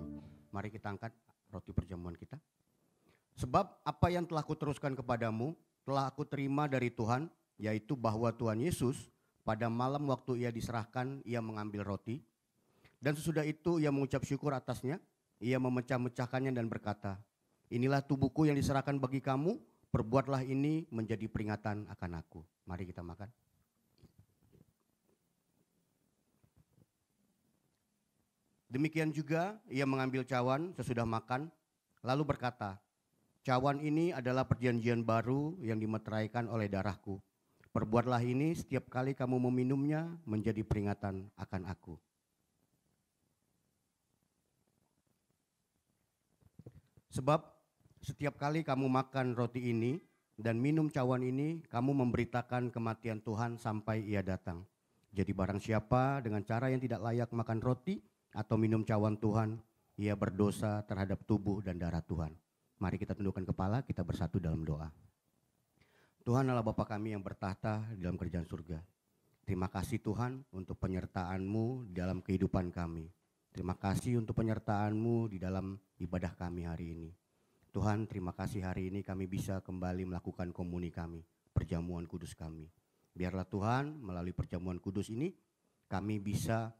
Mari kita angkat roti perjamuan kita. Sebab apa yang telah kuteruskan kepadamu telah aku terima dari Tuhan, yaitu bahwa Tuhan Yesus pada malam waktu ia diserahkan, ia mengambil roti. Dan sesudah itu ia mengucap syukur atasnya, ia memecah-mecahkannya dan berkata, inilah tubuhku yang diserahkan bagi kamu, perbuatlah ini menjadi peringatan akan aku. Mari kita makan. Demikian juga ia mengambil cawan sesudah makan, lalu berkata, cawan ini adalah perjanjian baru yang dimeteraikan oleh darahku. Perbuatlah ini setiap kali kamu meminumnya menjadi peringatan akan aku. Sebab setiap kali kamu makan roti ini dan minum cawan ini, kamu memberitakan kematian Tuhan sampai ia datang. Jadi barang siapa dengan cara yang tidak layak makan roti atau minum cawan Tuhan, ia berdosa terhadap tubuh dan darah Tuhan. Mari kita tundukkan kepala, kita bersatu dalam doa. Tuhan Allah Bapa kami yang bertahta di dalam kerajaan surga. Terima kasih Tuhan untuk penyertaan-Mu di dalam kehidupan kami. Terima kasih untuk penyertaan-Mu di dalam ibadah kami hari ini. Tuhan, terima kasih hari ini kami bisa kembali melakukan komuni kami, perjamuan kudus kami. Biarlah Tuhan melalui perjamuan kudus ini kami bisa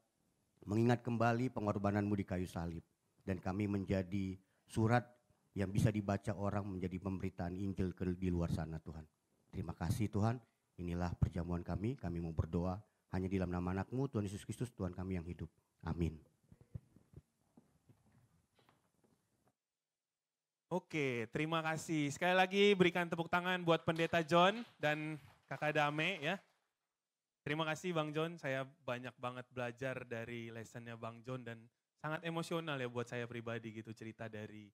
mengingat kembali pengorbanan-Mu di kayu salib. Dan kami menjadi surat yang bisa dibaca orang, menjadi pemberitaan Injil di luar sana Tuhan. Terima kasih Tuhan, inilah perjamuan kami mau berdoa hanya di dalam nama anak-Mu Tuhan Yesus Kristus, Tuhan kami yang hidup. Amin. Oke, terima kasih. Sekali lagi berikan tepuk tangan buat Pendeta John dan Kakak Dame ya. Terima kasih Bang John, saya banyak banget belajar dari lessonnya Bang John dan sangat emosional ya buat saya pribadi gitu cerita dari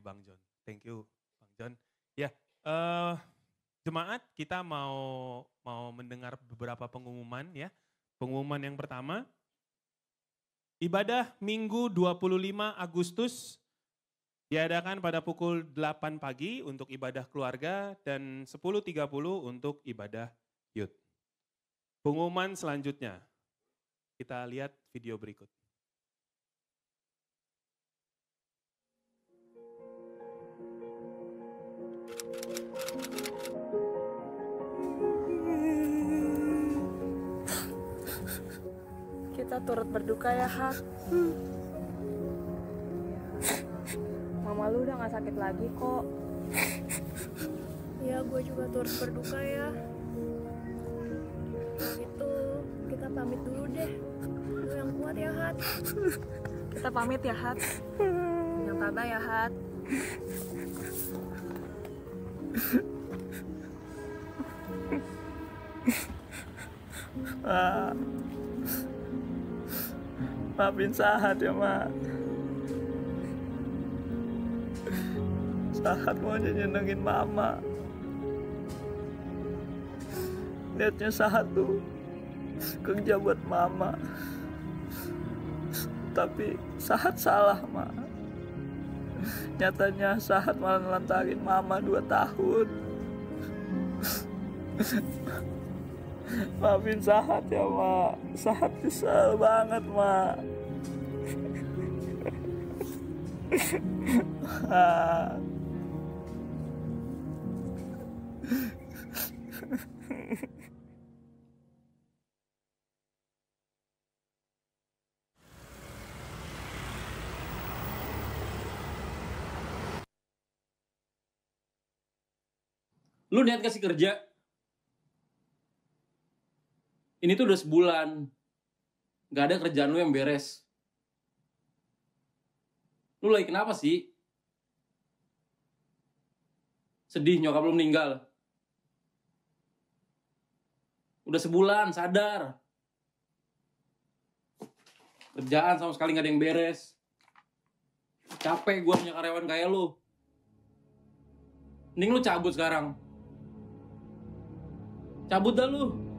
Bang John. Thank you Bang John. Ya, jemaat kita mau mendengar beberapa pengumuman ya. Pengumuman yang pertama, ibadah Minggu 25 Agustus diadakan pada pukul 8 pagi untuk ibadah keluarga dan 10.30 untuk ibadah youth. Pengumuman selanjutnya, kita lihat video berikut. Kita turut berduka ya, Hak. Mama lu udah gak sakit lagi kok. Ya, gue juga turut berduka ya. Kita pamit dulu deh. Lu yang kuat ya, Hat. Kita pamit ya, Hat. Yang tabah ya, Hat. Maafin Sahat ya, Mak. Sahat mau nyenengin Mama. Lihatnya Sahat tuh kerja buat Mama. Tapi Sahat salah, Mak. Nyatanya Sahat malah nelantarin Mama 2 tahun. Maafin Sahat ya, Mak. Sahat kesel banget, Mak. Lu niat kasih kerja? Ini tuh udah sebulan. Gak ada kerjaan lu yang beres. Lu lagi kenapa sih? Sedih nyokap lu meninggal. Udah sebulan, sadar. Kerjaan sama sekali gak ada yang beres. Capek gue punya karyawan kayak lu. Mending lu cabut sekarang. Cabut dah lu.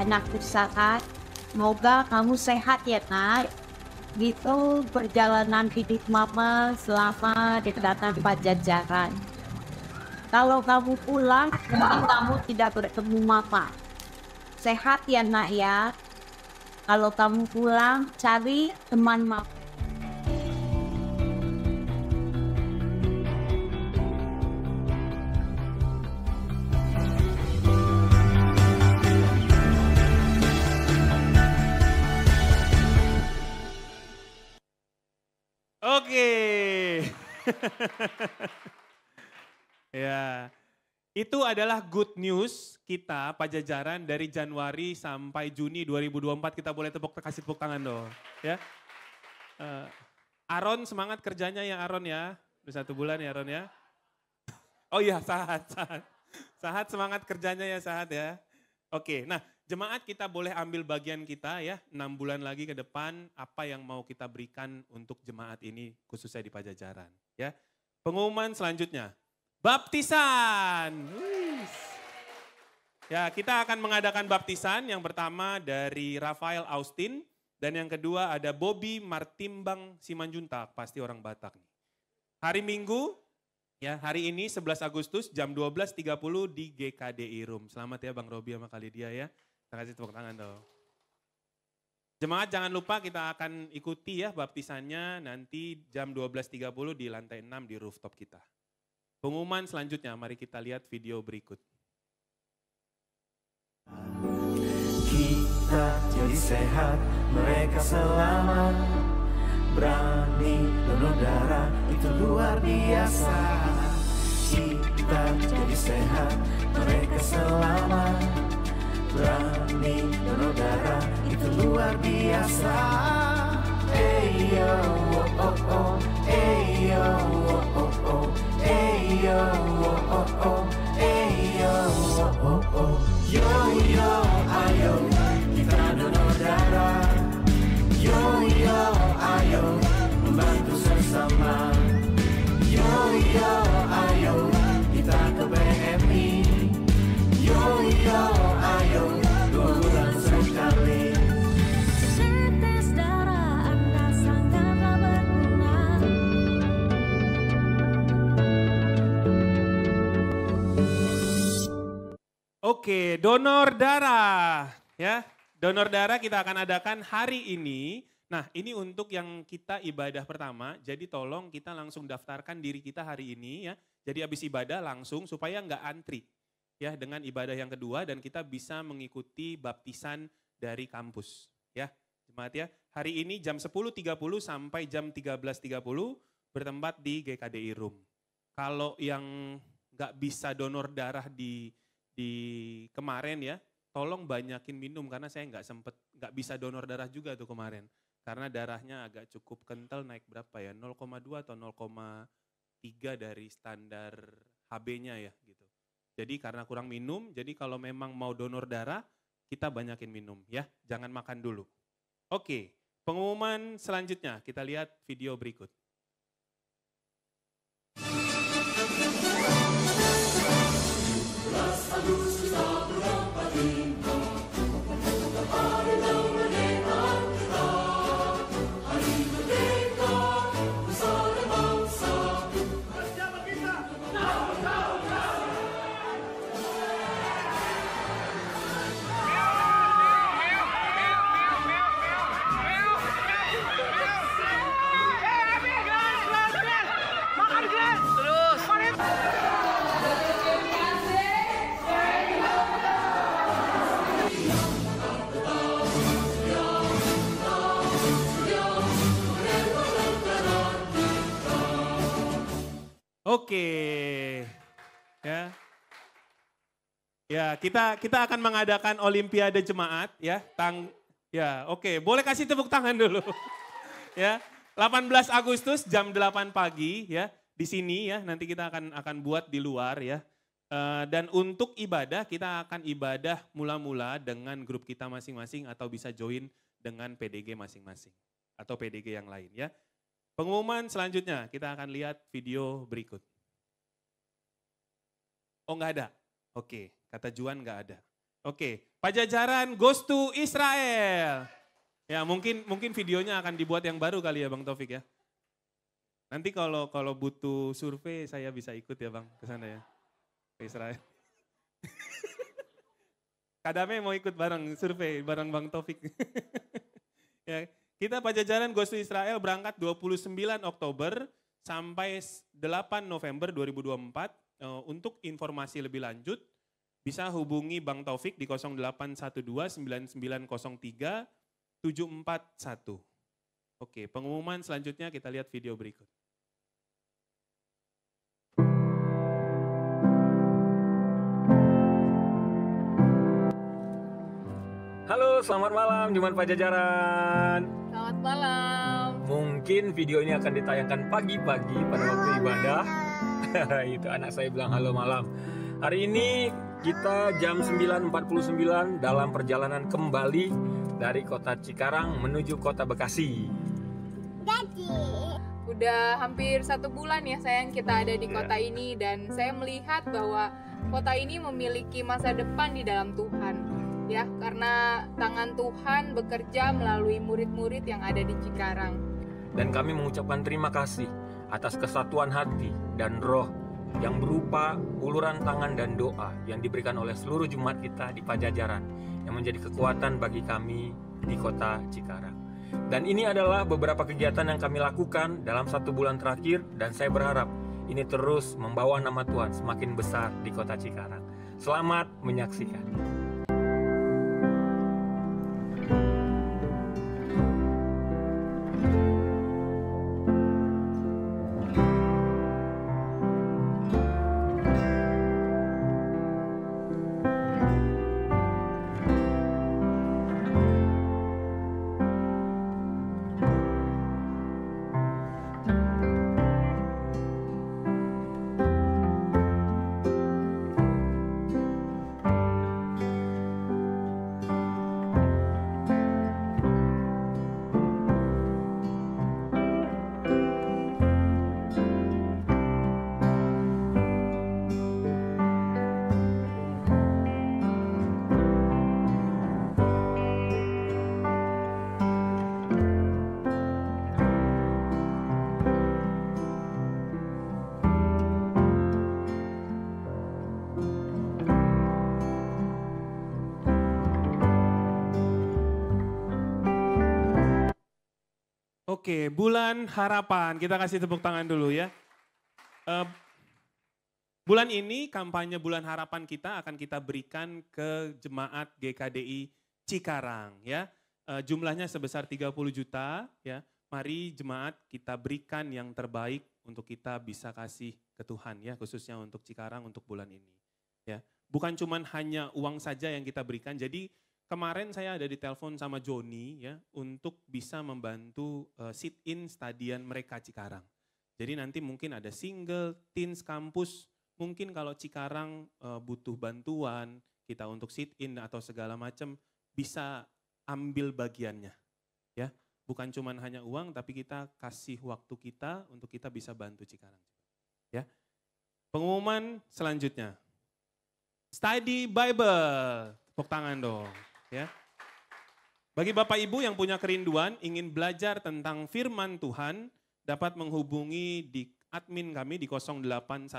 anak usaha. Semoga kamu sehat ya nak. Gitu perjalanan hidup mama selama di Keraton Pajajaran. Kalau kamu pulang, mungkin kamu tidak bertemu mama. Sehat ya nak ya. Kalau kamu pulang, cari teman mama. Oke. Ya, itu adalah good news kita Pajajaran dari Januari sampai Juni 2024. Kita boleh kasih tepuk tangan dong. Ya. Aron semangat kerjanya ya Aron ya. Udah 1 bulan ya Aron ya. Oh iya Sahat. Sahat semangat kerjanya ya Sahat ya. Oke, nah jemaat kita boleh ambil bagian kita ya, 6 bulan lagi ke depan apa yang mau kita berikan untuk jemaat ini khususnya di Pajajaran. Ya. Pengumuman selanjutnya, baptisan. Ya, kita akan mengadakan baptisan yang pertama dari Rafael Austin dan yang kedua ada Bobby Martimbang Simanjuntak, pasti orang Batak nih. Hari Minggu, ya hari ini 11 Agustus jam 12.30 di GKDI Room. Selamat ya Bang Robi sama Kalidia ya. Kita kasih tepuk tangan dong. Jemaat jangan lupa kita akan ikuti ya baptisannya nanti jam 12.30 di lantai 6 di rooftop kita. Pengumuman selanjutnya, mari kita lihat video berikut. Kita jadi sehat, mereka selamat. Berani donor darah, itu luar biasa. Kita jadi sehat, mereka selamat. Berani donor darah, itu luar biasa. Eyo, oh oh oh, eyo, oh oh oh, eyo, oh oh oh, eyo, oh oh oh. Yo yo, ayo kita donor darah. Yo yo, ayo membantu sesama. Yo yo, ayo kita ke BMI. Yo yo, ayo 2 bulan sekali. Setes darah Anda sangatlah berguna. Oke, donor darah ya. Donor darah kita akan adakan hari ini. Nah, ini untuk yang kita ibadah pertama. Jadi tolong kita langsung daftarkan diri kita hari ini ya. Jadi habis ibadah langsung supaya nggak antri ya dengan ibadah yang kedua dan kita bisa mengikuti baptisan dari kampus ya. Jemaat ya. Hari ini jam 10.30 sampai jam 13.30 bertempat di GKDI Room. Kalau yang nggak bisa donor darah di kemarin ya, tolong banyakin minum karena saya nggak bisa donor darah juga tuh kemarin. Karena darahnya agak cukup kental, naik berapa ya, 0,2 atau 0,3 dari standar HB-nya ya gitu. Jadi karena kurang minum, jadi kalau memang mau donor darah, kita banyakin minum ya, jangan makan dulu. Oke, pengumuman selanjutnya, kita lihat video berikut. Oke, ya, ya kita akan mengadakan Olimpiade Jemaat ya, oke, boleh kasih tepuk tangan dulu, ya, 18 Agustus jam 8 pagi ya di sini ya, nanti kita akan buat di luar ya, dan untuk ibadah kita akan ibadah mula-mula dengan grup kita masing-masing atau bisa join dengan PDG masing-masing atau PDG yang lain ya. Pengumuman selanjutnya, kita akan lihat video berikut. Oh nggak ada? Oke, kata Juan nggak ada. Oke, Pajajaran goes to Israel. Ya mungkin videonya akan dibuat yang baru kali ya Bang Taufik ya. Nanti kalau butuh survei saya bisa ikut ya Bang ke sana ya. Ke Israel. Kak Dame mau ikut bareng survei bareng Bang Taufik. Ya, kita Pajajaran Goes to Israel berangkat 29 Oktober sampai 8 November 2024. Untuk informasi lebih lanjut bisa hubungi Bang Taufik di 0812 9903 741. Oke, pengumuman selanjutnya kita lihat video berikut. Halo, selamat malam Jemaat Pajajaran. Selamat malam. Mungkin video ini akan ditayangkan pagi-pagi pada waktu ibadah. Itu anak saya bilang halo malam. Hari ini kita jam 9.49 dalam perjalanan kembali dari kota Cikarang menuju kota Bekasi. Udah hampir 1 bulan ya sayang kita ada di kota ini, dan saya melihat bahwa kota ini memiliki masa depan di dalam Tuhan. Ya, karena tangan Tuhan bekerja melalui murid-murid yang ada di Cikarang. Dan kami mengucapkan terima kasih atas kesatuan hati dan roh yang berupa uluran tangan dan doa yang diberikan oleh seluruh jemaat kita di Pajajaran yang menjadi kekuatan bagi kami di kota Cikarang. Dan ini adalah beberapa kegiatan yang kami lakukan dalam 1 bulan terakhir, dan saya berharap ini terus membawa nama Tuhan semakin besar di kota Cikarang. Selamat menyaksikan. Oke, bulan harapan. Kita kasih tepuk tangan dulu ya. Bulan ini kampanye bulan harapan kita akan kita berikan ke jemaat GKDI Cikarang ya. Jumlahnya sebesar 30 juta ya. Mari jemaat kita berikan yang terbaik untuk kita bisa kasih ke Tuhan ya, khususnya untuk Cikarang untuk bulan ini. Ya. Bukan cuman hanya uang saja yang kita berikan. Jadi kemarin saya ada ditelepon sama Joni ya untuk bisa membantu sit-in stadion mereka Cikarang. Jadi nanti mungkin ada single, teens, kampus, mungkin kalau Cikarang butuh bantuan kita untuk sit-in atau segala macam bisa ambil bagiannya. Ya, bukan cuma hanya uang tapi kita kasih waktu kita untuk kita bisa bantu Cikarang. Ya. Pengumuman selanjutnya. Study Bible. Tepuk tangan dong. Ya. Bagi Bapak Ibu yang punya kerinduan ingin belajar tentang firman Tuhan, dapat menghubungi di admin kami di 0812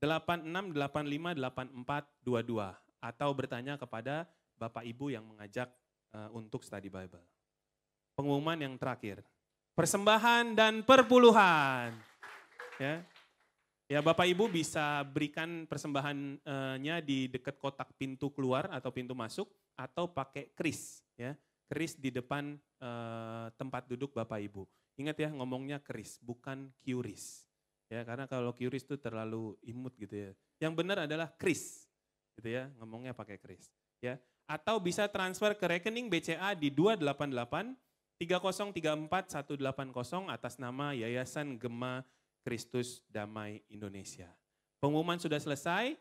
8685 8422 atau bertanya kepada Bapak Ibu yang mengajak untuk study Bible. Pengumuman yang terakhir, persembahan dan perpuluhan. Ya. Ya, Bapak Ibu bisa berikan persembahannya di dekat kotak pintu keluar atau pintu masuk, atau pakai kris, ya, kris di depan tempat duduk Bapak Ibu. Ingat ya, ngomongnya kris, bukan QRIS. Ya, karena kalau QRIS itu terlalu imut gitu ya. Yang benar adalah kris, gitu ya, ngomongnya pakai kris. Ya, atau bisa transfer ke rekening BCA di 288 3034 180 atas nama Yayasan Gema Kristus Damai Indonesia. Pengumuman sudah selesai,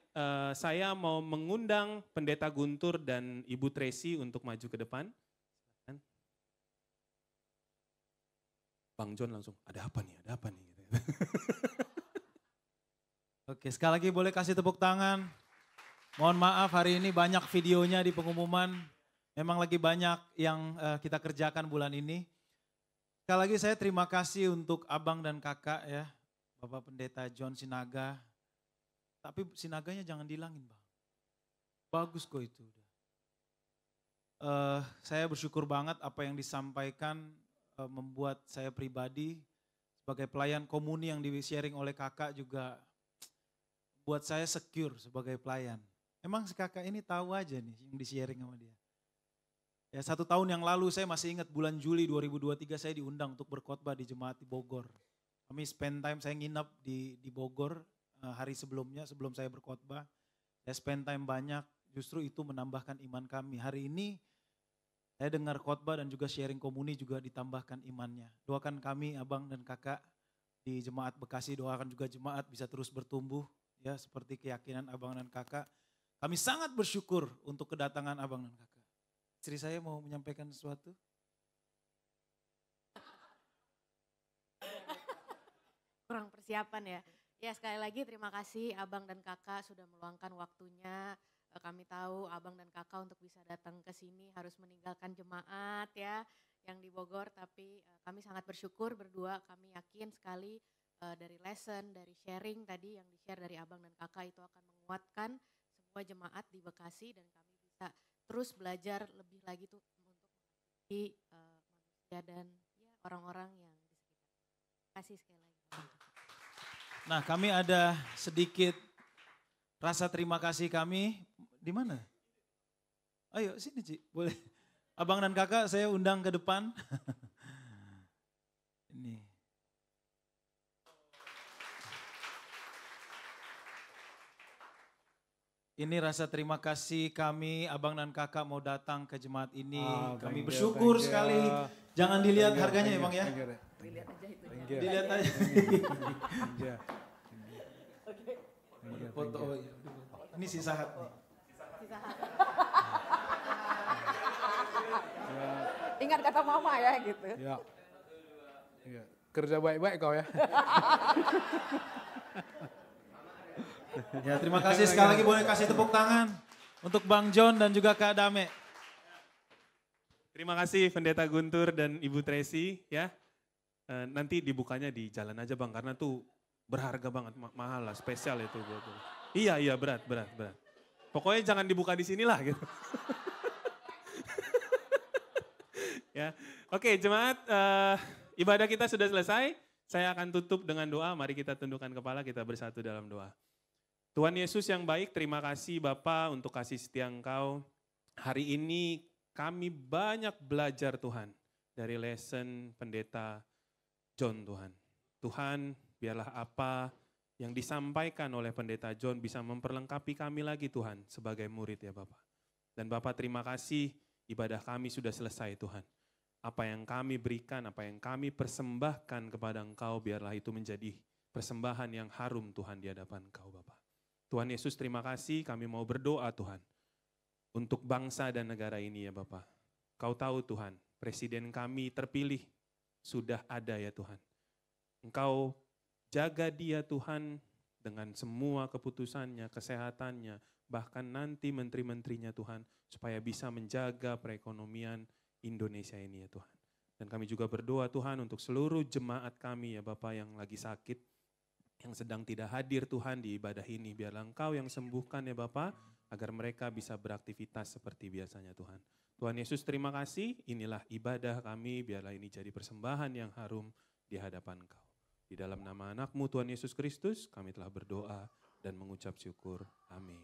saya mau mengundang Pendeta Guntur dan Ibu Tracy untuk maju ke depan. Bang John langsung, ada apa nih, ada apa nih. Oke, sekali lagi boleh kasih tepuk tangan. Mohon maaf hari ini banyak videonya di pengumuman, memang lagi banyak yang kita kerjakan bulan ini. Sekali lagi saya terima kasih untuk abang dan kakak ya, Bapak Pendeta John Sinaga. Tapi Sinaganya jangan dihilangin Bang. Bagus kok itu. Saya bersyukur banget apa yang disampaikan membuat saya pribadi sebagai pelayan komuni yang di-sharing oleh kakak juga buat saya secure sebagai pelayan. Emang si kakak ini tahu aja nih yang di-sharing sama dia. Ya 1 tahun yang lalu saya masih ingat bulan Juli 2023 saya diundang untuk berkhotbah di jemaat di Bogor. Kami spend time, saya nginap di Bogor hari sebelumnya sebelum saya berkhotbah. Saya spend time banyak, justru itu menambahkan iman kami. Hari ini saya dengar khotbah dan juga sharing komuni juga ditambahkan imannya. Doakan kami abang dan kakak di jemaat Bekasi, doakan juga jemaat bisa terus bertumbuh ya seperti keyakinan abang dan kakak. Kami sangat bersyukur untuk kedatangan abang dan kakak. Istri saya mau menyampaikan sesuatu. Kurang persiapan ya. Ya sekali lagi terima kasih abang dan kakak sudah meluangkan waktunya. Kami tahu abang dan kakak untuk bisa datang ke sini harus meninggalkan jemaat ya yang di Bogor. Tapi kami sangat bersyukur berdua, kami yakin sekali dari lesson, dari sharing tadi yang di-share dari abang dan kakak itu akan menguatkan semua jemaat di Bekasi. Dan kami bisa terus belajar lebih lagi tuh untuk mengerti manusia dan ya, orang-orang yang di sekitar. Terima kasih sekali lagi. Nah kami ada sedikit rasa terima kasih kami. Di mana? Ayo sini Ci, boleh. Abang dan kakak saya undang ke depan. Ini. Ini rasa terima kasih kami, abang dan kakak mau datang ke jemaat ini. Kami bersyukur sekali. Jangan dilihat harganya ya bang ya. Dilihat aja itu. Dilihat aja. Foto. Ini si Sahat nih. Ingat kata mama ya gitu. Ya. Ya. Kerja baik-baik kau ya. Ya terima kasih sekali lagi, boleh kasih tepuk tangan untuk Bang John dan juga Kak Dame. Terima kasih Pendeta Guntur dan Ibu Tracy ya. Nanti dibukanya di jalan aja Bang karena tuh berharga banget, mahal lah, spesial itu buat. Iya berat. Pokoknya jangan dibuka di sinilah gitu. Ya, oke jemaat, ibadah kita sudah selesai. Saya akan tutup dengan doa. Mari kita tundukkan kepala, kita bersatu dalam doa. Tuhan Yesus yang baik, terima kasih Bapa untuk kasih setia Engkau. Hari ini kami banyak belajar Tuhan dari lesson Pendeta John Tuhan. Tuhan, biarlah apa yang disampaikan oleh Pendeta John bisa memperlengkapi kami lagi Tuhan sebagai murid ya Bapak. Dan Bapak terima kasih ibadah kami sudah selesai Tuhan. Apa yang kami berikan, apa yang kami persembahkan kepada Engkau biarlah itu menjadi persembahan yang harum Tuhan di hadapan Engkau Bapak. Tuhan Yesus terima kasih, kami mau berdoa Tuhan untuk bangsa dan negara ini ya Bapak. Kau tahu Tuhan, presiden kami terpilih sudah ada ya Tuhan. Engkau jaga dia Tuhan dengan semua keputusannya, kesehatannya, bahkan nanti menteri-menterinya Tuhan, supaya bisa menjaga perekonomian Indonesia ini ya Tuhan. Dan kami juga berdoa Tuhan untuk seluruh jemaat kami ya Bapak yang lagi sakit, yang sedang tidak hadir Tuhan di ibadah ini. Biarlah Engkau yang sembuhkan ya Bapak, agar mereka bisa beraktivitas seperti biasanya Tuhan. Tuhan Yesus terima kasih, inilah ibadah kami, biarlah ini jadi persembahan yang harum di hadapan Engkau. Di dalam nama anak-Mu Tuhan Yesus Kristus, kami telah berdoa dan mengucap syukur. Amin.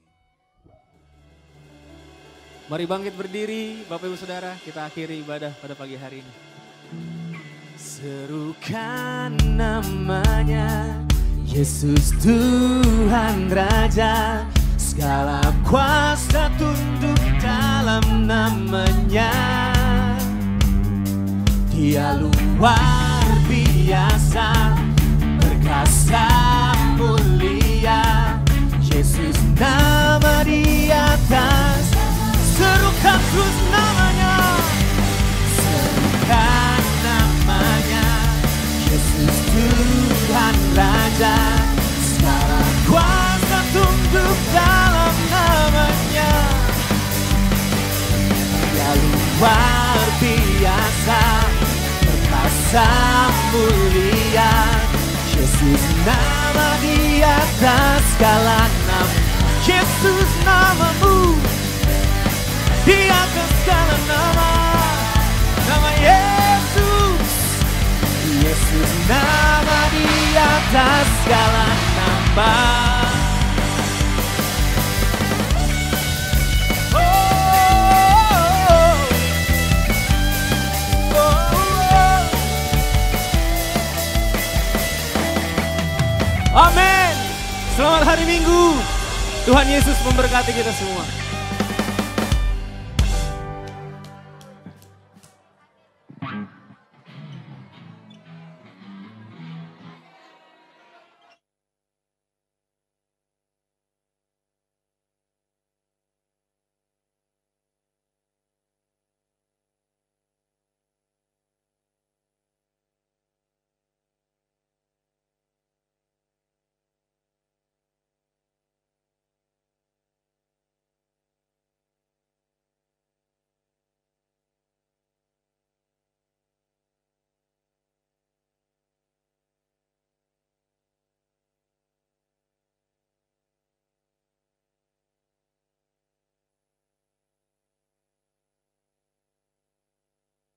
Mari bangkit berdiri, Bapak Ibu Saudara, kita akhiri ibadah pada pagi hari ini. Serukan namanya, Yesus Tuhan Raja, segala kuasa tunduk dalam namanya. Dia luar biasa, perkasa mulia, Yesus nama di atas, serukan terus namanya, serukan namanya, Yesus Tuhan Raja, segala kuasa tunduk dalam namanya. Dia luar biasa, perkasa mulia, Yesus nama di atas segala nama, Yesus namamu. di atas segala nama, nama Yesus. Yesus nama di atas segala nama. Amin. Selamat hari Minggu. Tuhan Yesus memberkati kita semua.